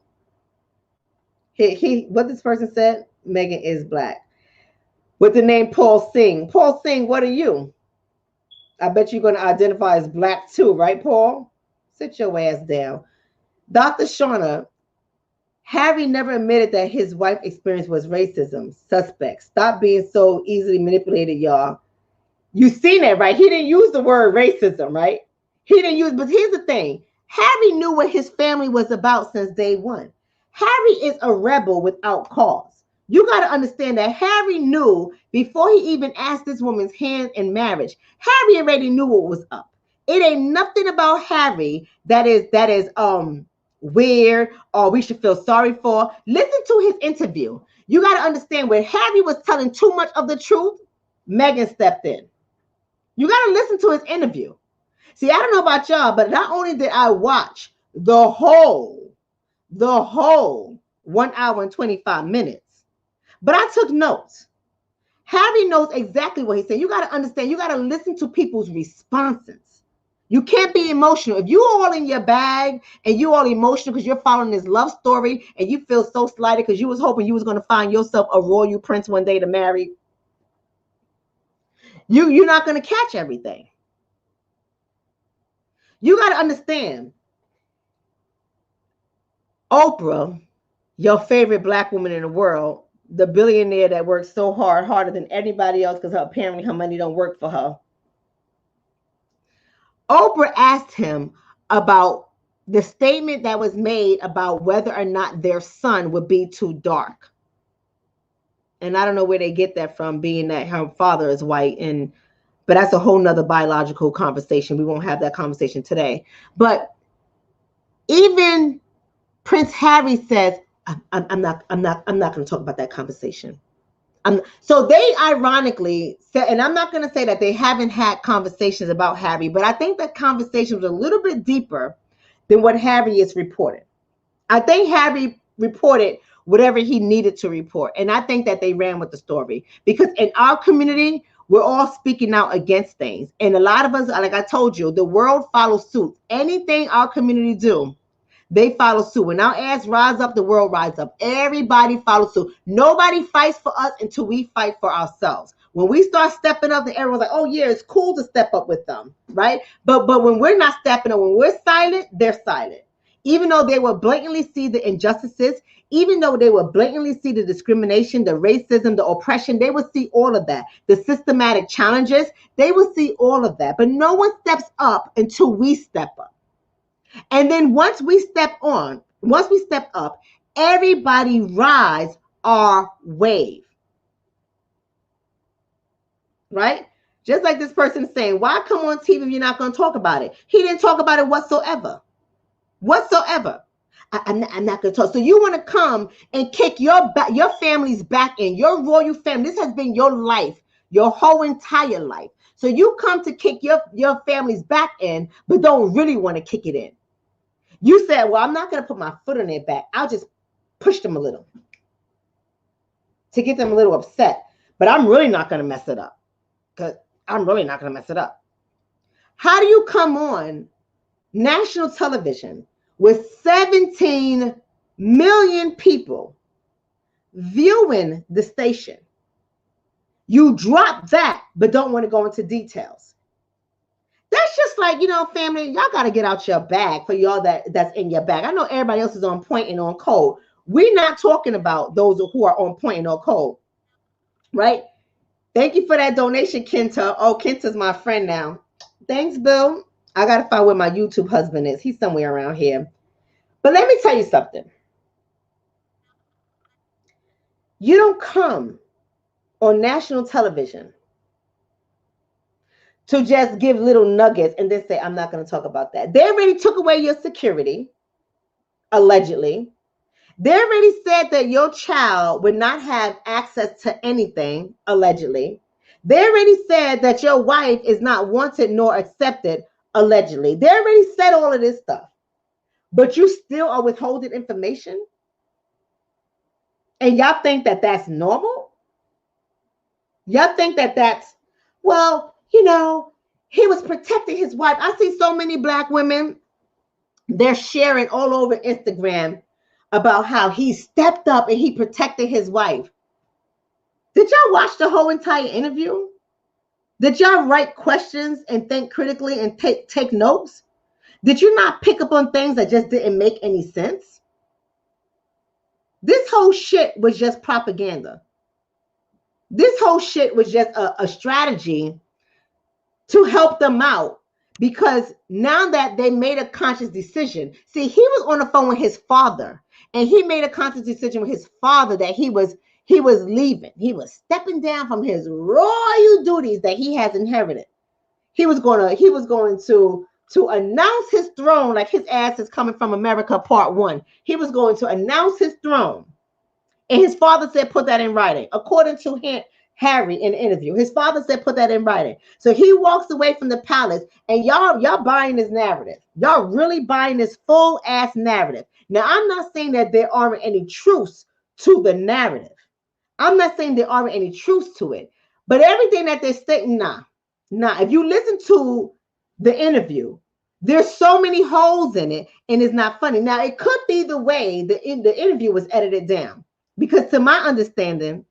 [SPEAKER 1] what this person said, Meghan is black. With the name Paul Singh. Paul Singh, what are you? I bet you're going to identify as black too, right, Paul? Sit your ass down. Dr. Shonna, Harry never admitted that his wife's experience was racism. Suspect. Stop being so easily manipulated, y'all. You seen that, right? He didn't use the word racism, right? He didn't use, but here's the thing. Harry knew what his family was about since day one. Harry is a rebel without cause. You got to understand that Harry knew before he even asked this woman's hand in marriage. Harry already knew what was up. It ain't nothing about Harry that is weird or we should feel sorry for. Listen to his interview. You got to understand, when Harry was telling too much of the truth, Meghan stepped in. You got to listen to his interview. See, I don't know about y'all, but not only did I watch the whole 1 hour and 25 minutes, but I took notes. Harry knows exactly what he's saying. You got to understand, you got to listen to people's responses. You can't be emotional. If you all in your bag and you all emotional because you're following this love story and you feel so slighted because you was hoping you was going to find yourself a royal prince one day to marry, you're not going to catch everything. You got to understand, Oprah, your favorite black woman in the world, the billionaire that works so hard, harder than anybody else because apparently her money don't work for her. Oprah asked him about the statement that was made about whether or not their son would be too dark. And I don't know where they get that from, being that her father is white, but that's a whole nother biological conversation. We won't have that conversation today. But even Prince Harry says, I'm not going to talk about that conversation. So they ironically said, and I'm not going to say that they haven't had conversations about Harry, but I think that conversation was a little bit deeper than what Harry is reporting. I think Harry reported whatever he needed to report. And I think that they ran with the story because in our community, we're all speaking out against things. And a lot of us, like I told you, the world follows suit. Anything our community do, they follow suit. When our ass rise up, the world rise up. Everybody follows suit. Nobody fights for us until we fight for ourselves. When we start stepping up, then everyone's like, oh yeah, it's cool to step up with them, right? But when we're not stepping up, when we're silent, they're silent. Even though they will blatantly see the injustices, even though they will blatantly see the discrimination, the racism, the oppression, they will see all of that. The systematic challenges, they will see all of that. But no one steps up until we step up. And then once we step up, everybody rides our wave. Right? Just like this person saying, why come on TV if you're not going to talk about it? He didn't talk about it whatsoever. I'm not going to talk. So you want to come and kick your family's back in, your royal family. This has been your life, your whole entire life. So you come to kick your family's back in, but don't really want to kick it in. You said, well, I'm not going to put my foot on their back. I'll just push them a little to get them a little upset. But I'm really not going to mess it up. Because I'm really not going to mess it up. How do you come on national television with 17 million people viewing the station? You drop that, but don't want to go into details. That's just like, family, y'all got to get out your bag for y'all that's in your bag. I know everybody else is on point and on code. We're not talking about those who are on point and on code, right? Thank you for that donation, Kenta. Oh, Kenta's my friend now. Thanks, Bill. I got to find where my YouTube husband is. He's somewhere around here. But let me tell you something. You don't come on national television to just give little nuggets and then say, I'm not going to talk about that. They already took away your security, allegedly. They already said that your child would not have access to anything, allegedly. They already said that your wife is not wanted nor accepted, allegedly. They already said all of this stuff. But you still are withholding information? And y'all think that that's normal? Y'all think that that's, well, he was protecting his wife. I see so many Black women, they're sharing all over Instagram about how he stepped up and he protected his wife. Did y'all watch the whole entire interview? Did y'all write questions and think critically and take notes? Did you not pick up on things that just didn't make any sense? This whole shit was just propaganda. This whole shit was just a strategy to help them out, because now that they made a conscious decision, see, he was on the phone with his father, and he made a conscious decision with his father that he was leaving. He was stepping down from his royal duties that he has inherited. He was going to announce his throne, like his ass is coming from America Part 1. He was going to announce his throne. And his father said, put that in writing. According to Harry in the interview, his father said, put that in writing. So he walks away from the palace, and y'all buying this narrative. Y'all really buying this full ass narrative. Now, I'm not saying that there aren't any truths to the narrative. I'm not saying there aren't any truths to it. But everything that they're saying, nah. If you listen to the interview. There's so many holes in it, and it's not funny. Now, it could be the way the interview was edited down, because to my understanding,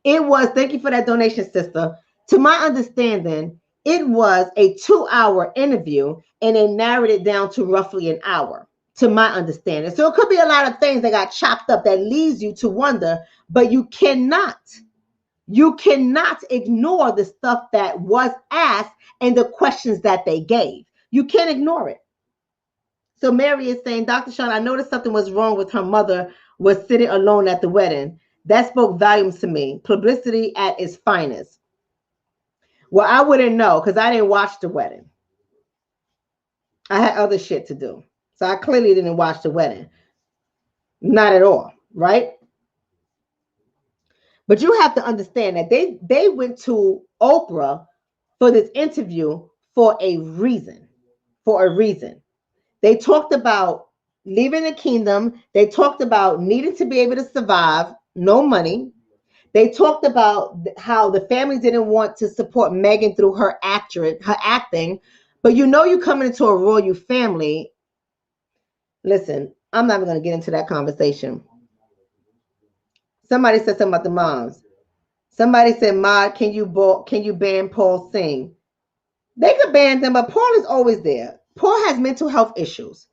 [SPEAKER 1] it was, thank you for that donation, sister. To my understanding, it was a 2-hour interview, and they narrowed it down to roughly an hour, to my understanding. So it could be a lot of things that got chopped up that leads you to wonder, but you cannot ignore the stuff that was asked and the questions that they gave. You can't ignore it. So Mary is saying, Dr. Sean, I noticed something was wrong with her mother was sitting alone at the wedding. That spoke volumes to me. Publicity at its finest. Well, I wouldn't know because I didn't watch the wedding. I had other shit to do. So I clearly didn't watch the wedding. Not at all, right? But you have to understand that they went to Oprah for this interview for a reason. For a reason. They talked about leaving the kingdom. They talked about needing to be able to survive, no money. They talked about how the family didn't want to support Meghan through her acting. But you know, you coming into a royal family. Listen, I'm not even going to get into that conversation. Somebody said something about the moms. Somebody said, "Ma, can you ban Paul Singh?" They could ban them, but Paul is always there. Paul has mental health issues,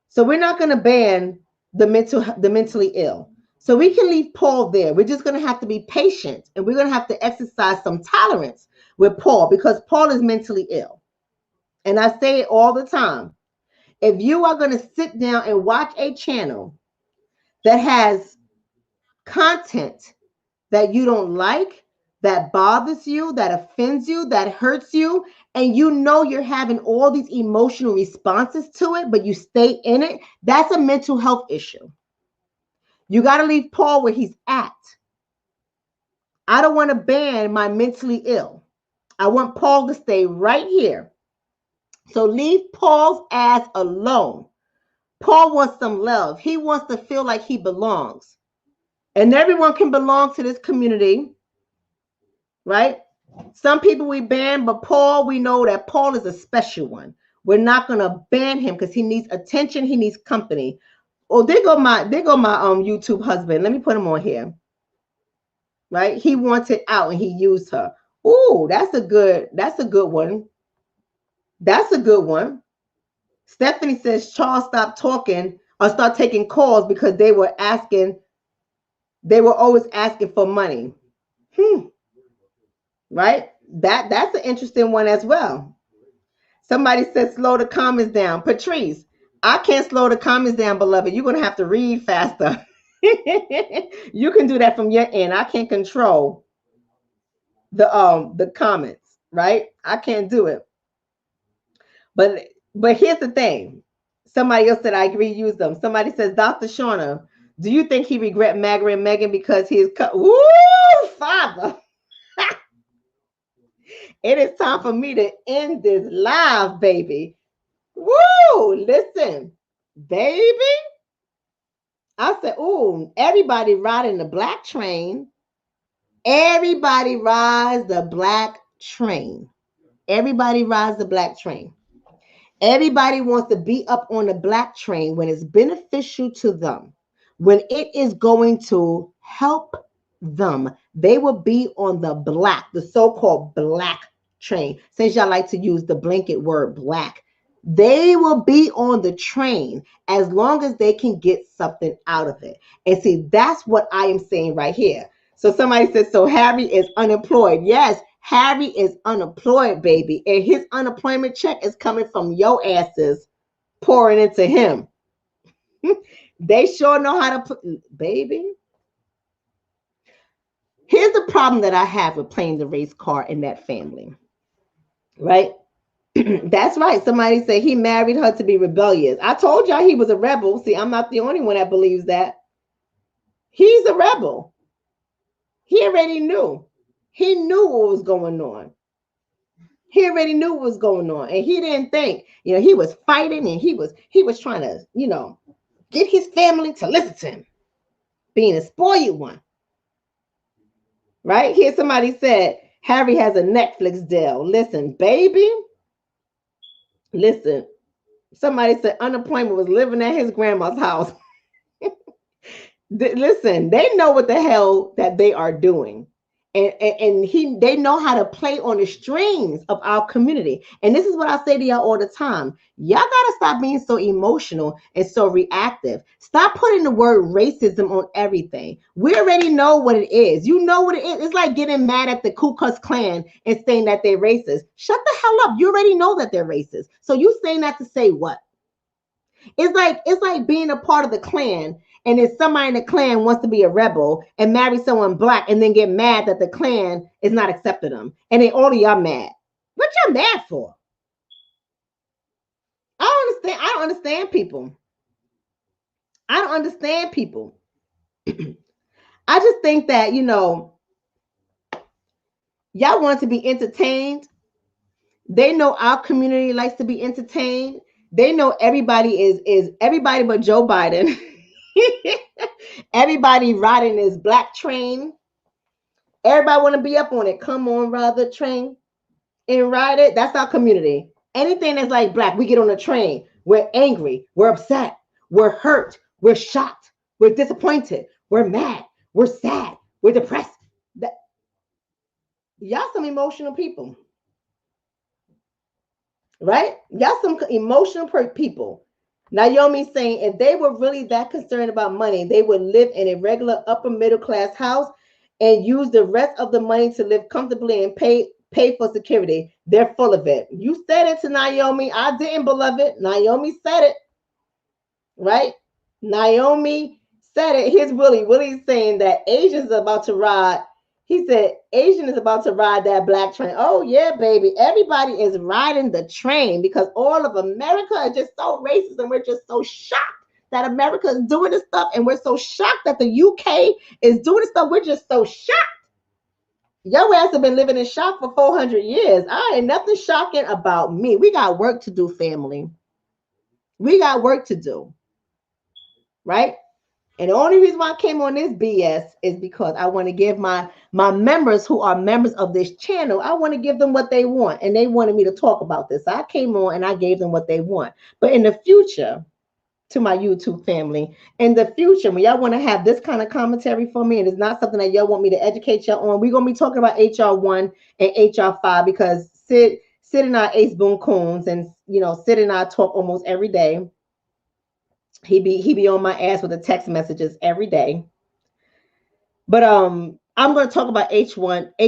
[SPEAKER 1] so we're not going to ban the mentally ill. So we can leave Paul there. We're just going to have to be patient, and we're going to have to exercise some tolerance with Paul, because Paul is mentally ill. And I say it all the time. If you are going to sit down and watch a channel that has content that you don't like, that bothers you, that offends you, that hurts you, and you know you're having all these emotional responses to it, but you stay in it, that's a mental health issue. You got to leave Paul where he's at. I don't want to ban my mentally ill. I want Paul to stay right here. So leave Paul's ass alone. Paul wants some love. He wants to feel like he belongs. And everyone can belong to this community, right? Some people we ban, but Paul, we know that Paul is a special one. We're not going to ban him because he needs attention. He needs company. Oh, there go my YouTube husband. Let me put him on here. Right? He wanted out and he used her. Ooh, that's a good one. That's a good one. Stephanie says Charles stopped talking or start taking calls because they were always asking for money. Right? That's an interesting one as well. Somebody said slow the comments down. Patrice, I can't slow the comments down, beloved. You're gonna have to read faster. You can do that from your end. I can't control the comments, right? I can't do it. But here's the thing. Somebody else said I agree, use them. Somebody says, Dr. Shonna, do you think he regret marrying Meghan because he is woo, Father? It is time for me to end this live, baby. Woo! Listen, baby. I said, ooh, everybody riding the black train. Everybody rides the black train. Everybody rides the black train. Everybody wants to be up on the black train when it's beneficial to them, when it is going to help them. They will be on the so-called black train. Since y'all like to use the blanket word black, they will be on the train as long as they can get something out of it. And see, that's what I am saying right here. So somebody says, so Harry is unemployed. Yes, Harry is unemployed, baby. And his unemployment check is coming from your asses pouring into him. They sure know how to put, baby. Here's the problem that I have with playing the race card in that family, right? That's right. Somebody said he married her to be rebellious. I told y'all he was a rebel. See, I'm not the only one that believes that. He's a rebel. He already knew. He knew what was going on. He already knew what was going on. And he didn't think, he was fighting and he was trying to, get his family to listen to him. Being a spoiled one. Right? Here somebody said, Harry has a Netflix deal. Listen, baby, Listen, somebody said unemployment was living at his grandma's house. Listen, they know what the hell that they are doing. And they know how to play on the strings of our community. And this is what I say to y'all all the time. Y'all gotta stop being so emotional and so reactive. Stop putting the word racism on everything. We already know what it is. You know what it is. It's like getting mad at the Ku Klux Klan and saying that they're racist. Shut the hell up. You already know that they're racist. So you saying that to say what? It's like being a part of the Klan, and then somebody in the Klan wants to be a rebel and marry someone black, and then get mad that the Klan is not accepting them, and then all of y'all mad. What y'all mad for? I don't understand. I don't understand people. I don't understand people. I just think that y'all want to be entertained. They know our community likes to be entertained. They know everybody is everybody but Joe Biden. Everybody riding this black train. Everybody want to be up on it. Come on, ride the train and ride it. That's our community. Anything that's like black, we get on the train. We're angry. We're upset. We're hurt. We're shocked. We're disappointed. We're mad. We're sad. We're depressed. That, y'all some emotional people, right? Y'all some emotional people. Naomi saying if they were really that concerned about money, they would live in a regular upper middle class house and use the rest of the money to live comfortably and pay for security. They're full of it. You said it to Naomi. I didn't, beloved. Naomi said it, right? Naomi said it. Here's Willie. Willie's saying that Asians are about to ride. He said Asian is about to ride that black train. Oh yeah, baby. Everybody is riding the train because all of America is just so racist, and we're just so shocked that America is doing this stuff, and we're so shocked that the UK is doing this stuff. We're just so shocked. Your ass have been living in shock for 400 years. I ain't nothing shocking about me. We got work to do, family. We got work to do, right? And the only reason why I came on this BS is because I want to give my members who are members of this channel, I want to give them what they want. And they wanted me to talk about this. So I came on and I gave them what they want. But in the future, to my YouTube family, in the future, when y'all want to have this kind of commentary for me, and it's not something that y'all want me to educate y'all on, we're going to be talking about HR1 and HR5 because Sid and I ace boom coons, and Sid and I talk almost every day. He be on my ass with the text messages every day. But I'm going to talk about HR1 and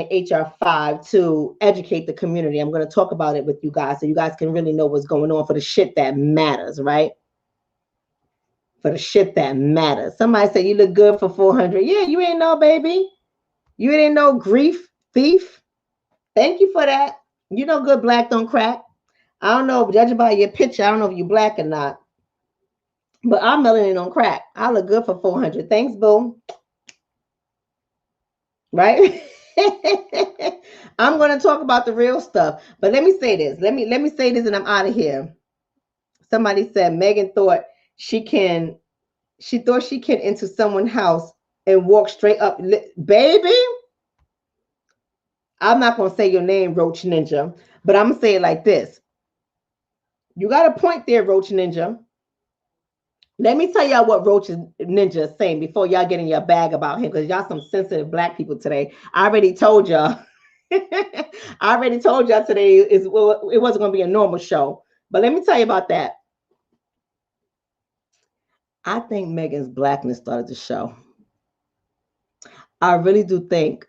[SPEAKER 1] HR5 to educate the community. I'm going to talk about it with you guys so you guys can really know what's going on for the shit that matters, right? For the shit that matters. Somebody said you look good for 400. Yeah, you ain't know, baby. You ain't no grief thief. Thank you for that. You know good black don't crack. I don't know, judging by your picture, I don't know if you black or not. But our melanin don't crack. I look good for 400. Thanks, boo. Right? I'm going to talk about the real stuff. But let me say this. Let me say this and I'm out of here. Somebody said Meghan thought she can into someone's house and walk straight up. Baby, I'm not going to say your name, Roach Ninja, but I'm going to say it like this. You got a point there, Roach Ninja. Let me tell y'all what Roach Ninja is saying before y'all get in your bag about him, because y'all some sensitive black people today. I already told y'all. I already told y'all today it wasn't going to be a normal show. But let me tell you about that. I think Meghan's blackness started to show. I really do think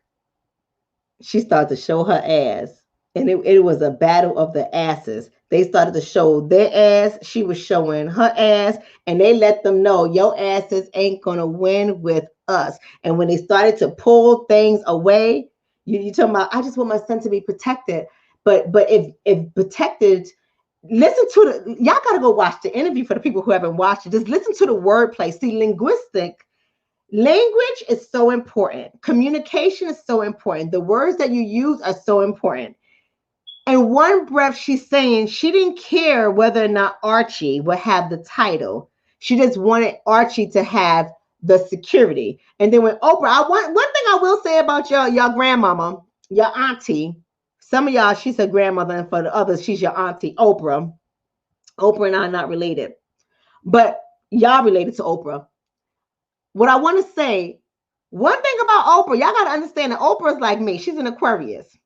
[SPEAKER 1] she started to show her ass. And it was a battle of the asses. They started to show their ass. She was showing her ass. And they let them know, your asses ain't going to win with us. And when they started to pull things away, you talking about, I just want my son to be protected. But if protected, listen to y'all got to go watch the interview for the people who haven't watched it. Just listen to the wordplay. See, language is so important. Communication is so important. The words that you use are so important. In one breath, she's saying she didn't care whether or not Archie would have the title. She just wanted Archie to have the security. And then when Oprah, one thing I will say about your grandmama, your auntie, Some of y'all, she's her grandmother, and for the others, she's your auntie, Oprah. Oprah and I are not related, but y'all related to Oprah. What I want to say, one thing about Oprah, y'all got to understand that Oprah is like me. She's an Aquarius.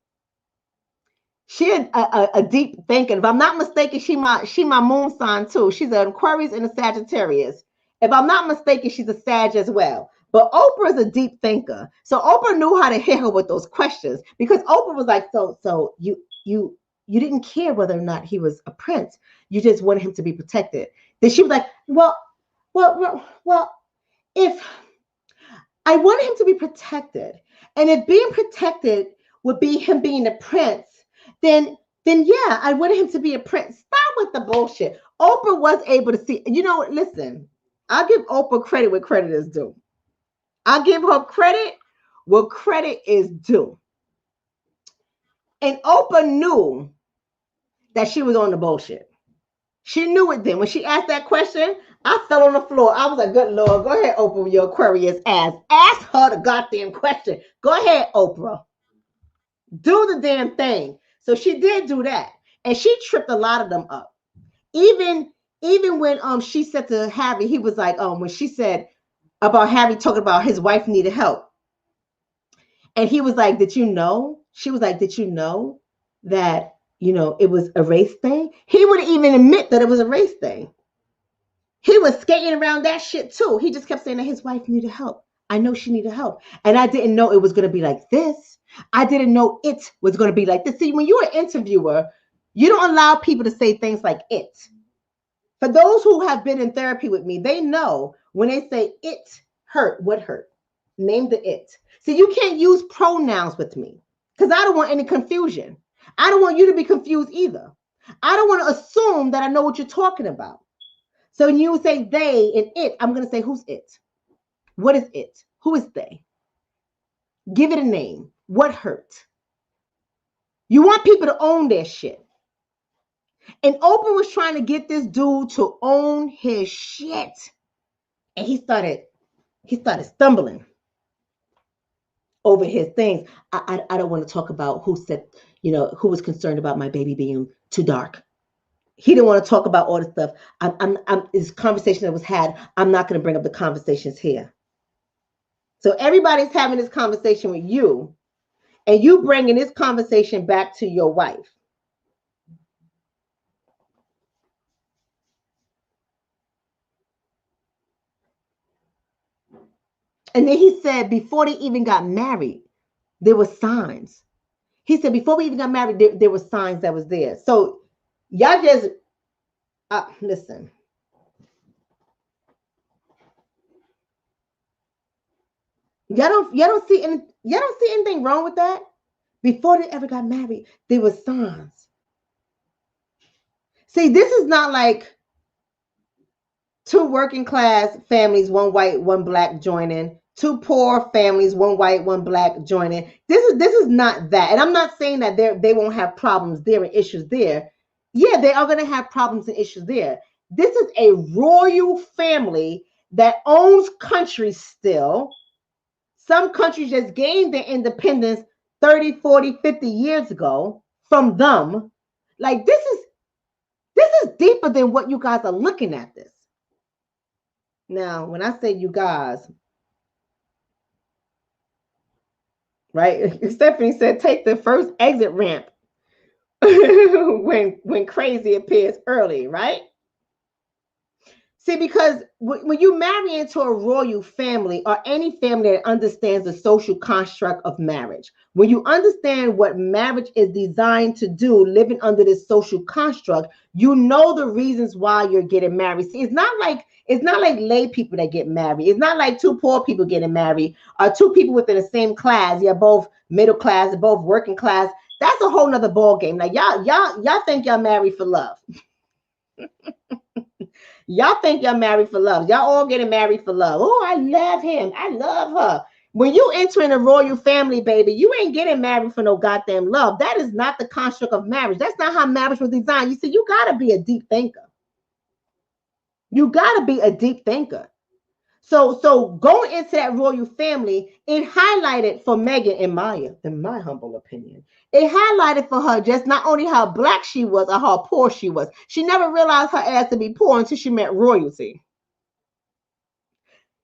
[SPEAKER 1] She a deep thinker. If I'm not mistaken, she my moon sign too. She's an Aquarius and a Sagittarius. If I'm not mistaken, she's a Sag as well. But Oprah is a deep thinker. So Oprah knew how to hit her with those questions, because Oprah was like, so you didn't care whether or not he was a prince. You just wanted him to be protected. Then she was like, well, if I wanted him to be protected, and if being protected would be him being a prince, then yeah, I wanted him to be a prince. Stop with the bullshit. Oprah was able to see, listen, I'll give Oprah credit where credit is due. I'll give her credit where credit is due. And Oprah knew that she was on the bullshit. She knew it then. When she asked that question, I fell on the floor. I was like, good Lord, go ahead, Oprah, with your Aquarius ass. Ask her the goddamn question. Go ahead, Oprah. Do the damn thing. So she did do that. And she tripped a lot of them up. Even when she said to Harry, he was like, when she said about Harry talking about his wife needed help. And he was like, did you know? She was like, did you know that, it was a race thing? He wouldn't even admit that it was a race thing. He was skating around that shit too. He just kept saying that his wife needed help. I know she needed help. And I didn't know it was going to be like this. I didn't know it was going to be like this. See, when you're an interviewer, you don't allow people to say things like it. For those who have been in therapy with me, they know when they say it hurt, what hurt? Name the it. See, you can't use pronouns with me because I don't want any confusion. I don't want you to be confused either. I don't want to assume that I know what you're talking about. So when you say they and it, I'm going to say, who's it? What is it? Who is they? Give it a name. What hurt? You want people to own their shit. And Oprah was trying to get this dude to own his shit. And he started stumbling over his things. I don't want to talk about who said, who was concerned about my baby being too dark. He didn't want to talk about all this stuff. This conversation that was had, I'm not going to bring up the conversations here. So everybody's having this conversation with you, and you bringing this conversation back to your wife. And then he said before they even got married, there were signs. He said before we even got married, there were signs that was there. So y'all just listen. Y'all don't see anything wrong with that. Before they ever got married, there were signs. See, this is not like two working class families, one white, one black joining, two poor families, one white, one black joining. This is not that. And I'm not saying that they won't have problems there and issues there. Yeah, they are going to have problems and issues there. This is a royal family that owns countries still. Some countries just gained their independence 30, 40, 50 years ago from them. Like this is deeper than what you guys are looking at this. Now, when I say you guys, right? Stephanie said, take the first exit ramp when crazy appears early, right? See, because when you marry into a royal family or any family that understands the social construct of marriage, when you understand what marriage is designed to do, living under this social construct, you know the reasons why you're getting married. See, it's not like lay people that get married. It's not like two poor people getting married or two people within the same class. You're both middle class, both working class. That's a whole nother ball game. Like y'all think y'all married for love. Y'all think y'all married for love. Y'all all getting married for love. Oh, I love him. I love her. When you enter in a royal family, baby, you ain't getting married for no goddamn love. That is not the construct of marriage. That's not how marriage was designed. You see, you got to be a deep thinker. You got to be a deep thinker. So going into that royal family, it highlighted for Meghan, in my humble opinion, it highlighted for her just not only how black she was or how poor she was. She never realized her ass to be poor until she met royalty.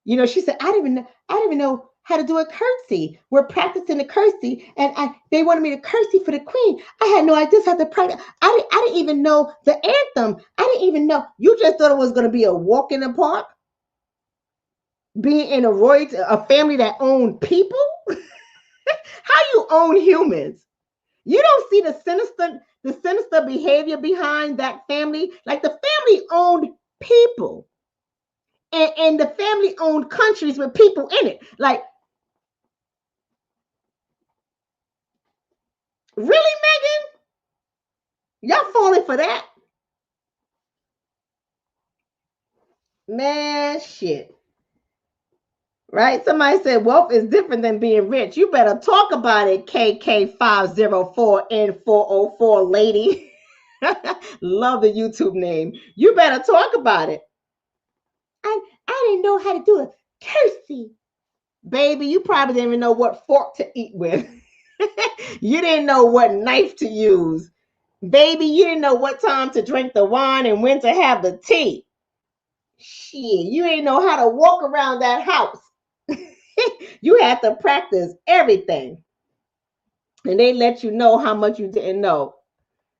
[SPEAKER 1] You know, she said, I didn't even know how to do a curtsy. We're practicing the curtsy, and they wanted me to curtsy for the queen. I had no idea how to practice. I didn't even know the anthem. I didn't even know. You just thought it was going to be a walk in the park, being in a royalty, a family that owned people. How you own humans? You don't see the sinister behavior behind that family. Like the family owned people, and the family owned countries with people in it. Like, really, Meghan? Y'all falling for that? Man, shit. Right? Somebody said wealth is different than being rich. You better talk about it, KK504N404 lady. Love the YouTube name. You better talk about it. I didn't know how to do a curtsy. Baby, you probably didn't even know what fork to eat with. You didn't know what knife to use. Baby, you didn't know what time to drink the wine and when to have the tea. Shit, you ain't know how to walk around that house. You had to practice everything. And they let you know how much you didn't know.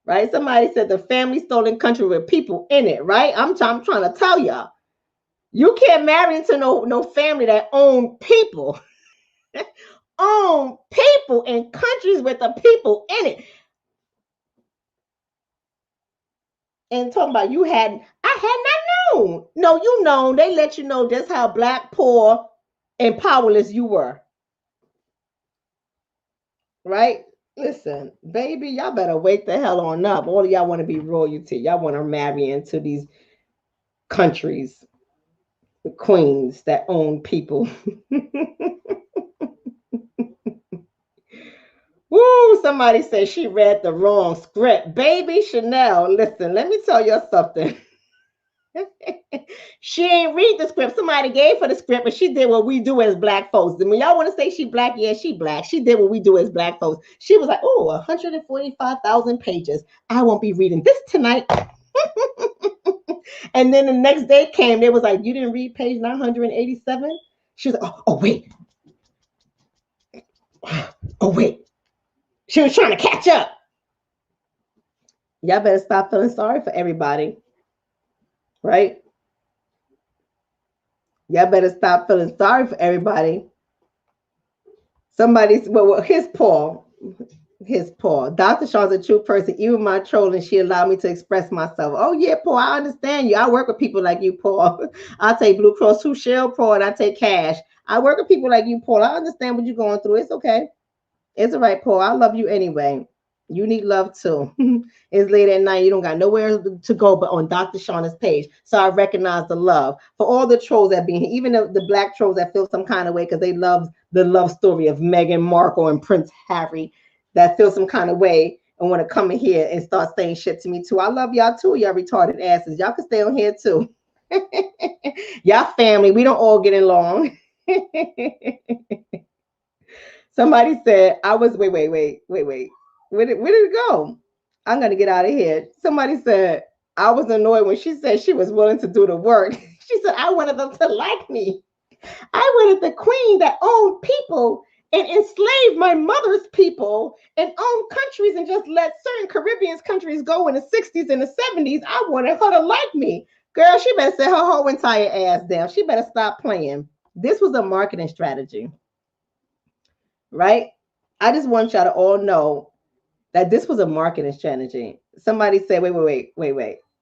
[SPEAKER 1] Right? Somebody said the family stolen country with people in it, right? I'm trying to tell y'all. You can't marry into no family that own people. Own people in countries with the people in it. And talking about I had not known. No, you know, they let you know just how black, poor, and powerless you were. Right? Listen, baby, y'all better wake the hell on up. All of y'all want to be royalty. Y'all want to marry into these countries, the queens that own people. Woo, somebody said she read the wrong script. Baby Chanel, listen, let me tell you something. She ain't read the script. Somebody gave her the script, but she did what we do as black folks. And when y'all want to say she black, yeah, she black. She did what we do as black folks. She was like, oh, 145,000 pages. I won't be reading this tonight. And then the next day came, they was like, you didn't read page 987? She was like, wait. Oh, wait. She was trying to catch up. Y'all better stop feeling sorry for everybody. Right? Y'all better stop feeling sorry for everybody. Somebody's, well, his Paul. Dr. Shaw's a true person. Even my trolling, she allowed me to express myself. Oh, yeah, Paul, I understand you. I work with people like you, Paul. I take Blue Cross Blue Shield, Paul, and I take cash. I work with people like you, Paul. I understand what you're going through. It's okay. It's all right, Paul. I love you anyway. You need love too. It's late at night. You don't got nowhere to go but on Dr. Shonna's page. So I recognize the love for all the trolls that be here, even the black trolls that feel some kind of way because they love the love story of Meghan Markle and Prince Harry, that feel some kind of way and want to come in here and start saying shit to me too. I love y'all too, y'all retarded asses. Y'all can stay on here too. Y'all family. We don't all get along. Somebody said I was wait. Where did it go? I'm gonna get out of here. Somebody said I was annoyed when she said she was willing to do the work. She said I wanted them to like me. I wanted the queen that owned people and enslaved my mother's people and owned countries and just let certain Caribbean countries go in the 60s and the 70s. I wanted her to like me. Girl, she better sit her whole entire ass down. She better stop playing. This was a marketing strategy. Right? I just want y'all to all know that this was a marketing strategy. Somebody said, wait.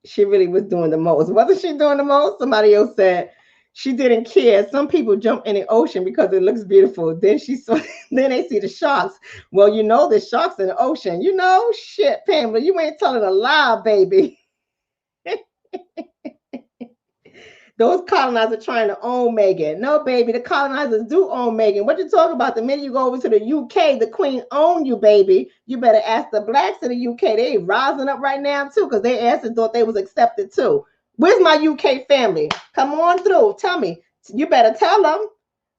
[SPEAKER 1] She really was doing the most. Wasn't she doing the most? Somebody else said she didn't care. Some people jump in the ocean because it looks beautiful. Then then they see the sharks. Well, you know the sharks in the ocean. You know, shit, Pamela, you ain't telling a lie, baby. Those colonizers trying to own Meghan. No, baby, the colonizers do own Meghan. What you talking about? The minute you go over to the UK, the queen own you, baby. You better ask the blacks in the UK. They rising up right now, too, because they asked and thought they was accepted, too. Where's my UK family? Come on through. Tell me You better tell them.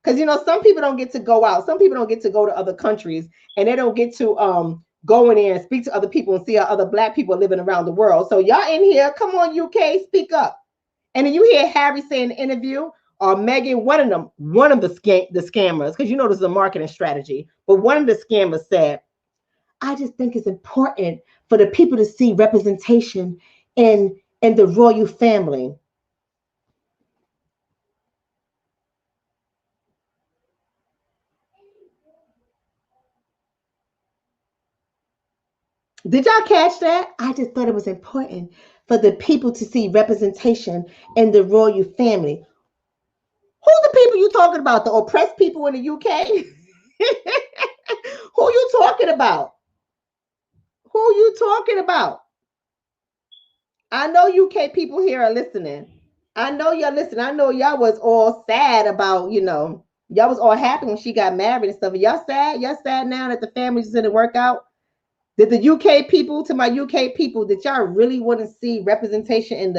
[SPEAKER 1] Because, some people don't get to go out. Some people don't get to go to other countries, and they don't get to go in there and speak to other people and see how other Black people are living around the world. So y'all in here, come on, UK, speak up. And then you hear Harry say in the interview, or Meghan, one of the scammers, because this is a marketing strategy, but one of the scammers said, I just think it's important for the people to see representation in the royal family. Did y'all catch that? I just thought it was important for the people to see representation in the royal family. Who the people you talking about? The oppressed people in the UK? Who you talking about? Who you talking about? I know UK people here are listening. I know y'all listening. I know y'all was all sad about, y'all was all happy when she got married and stuff. Y'all sad? Y'all sad now that the family just didn't work out? Did the UK people, to my UK people, did y'all really want to see representation in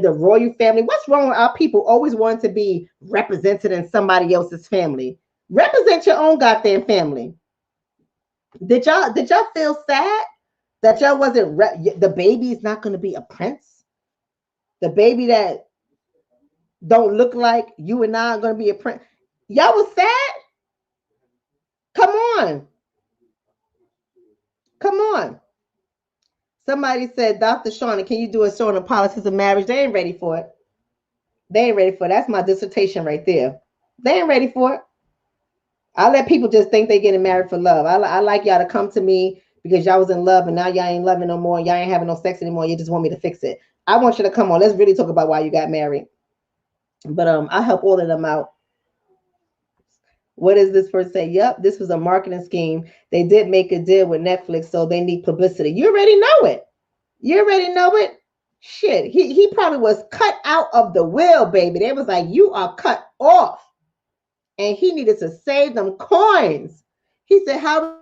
[SPEAKER 1] the royal family? What's wrong with our people always wanting to be represented in somebody else's family? Represent your own goddamn family. Did y'all feel sad that y'all wasn't the baby is not going to be a prince? The baby that don't look like you and I are going to be a prince. Y'all was sad? Come on. Come on. Somebody said, Dr. Shonna, can you do a show on the politics of marriage? They ain't ready for it. They ain't ready for it. That's my dissertation right there. They ain't ready for it. I let people just think they getting married for love. I like y'all to come to me because y'all was in love and now y'all ain't loving no more. Y'all ain't having no sex anymore. You just want me to fix it. I want you to come on. Let's really talk about why you got married. But I help all of them out. What does this person say? Yep, this was a marketing scheme. They did make a deal with Netflix, so they need publicity. You already know it. You already know it. Shit, he probably was cut out of the will, baby. They was like, you are cut off. And he needed to save them coins. He said, how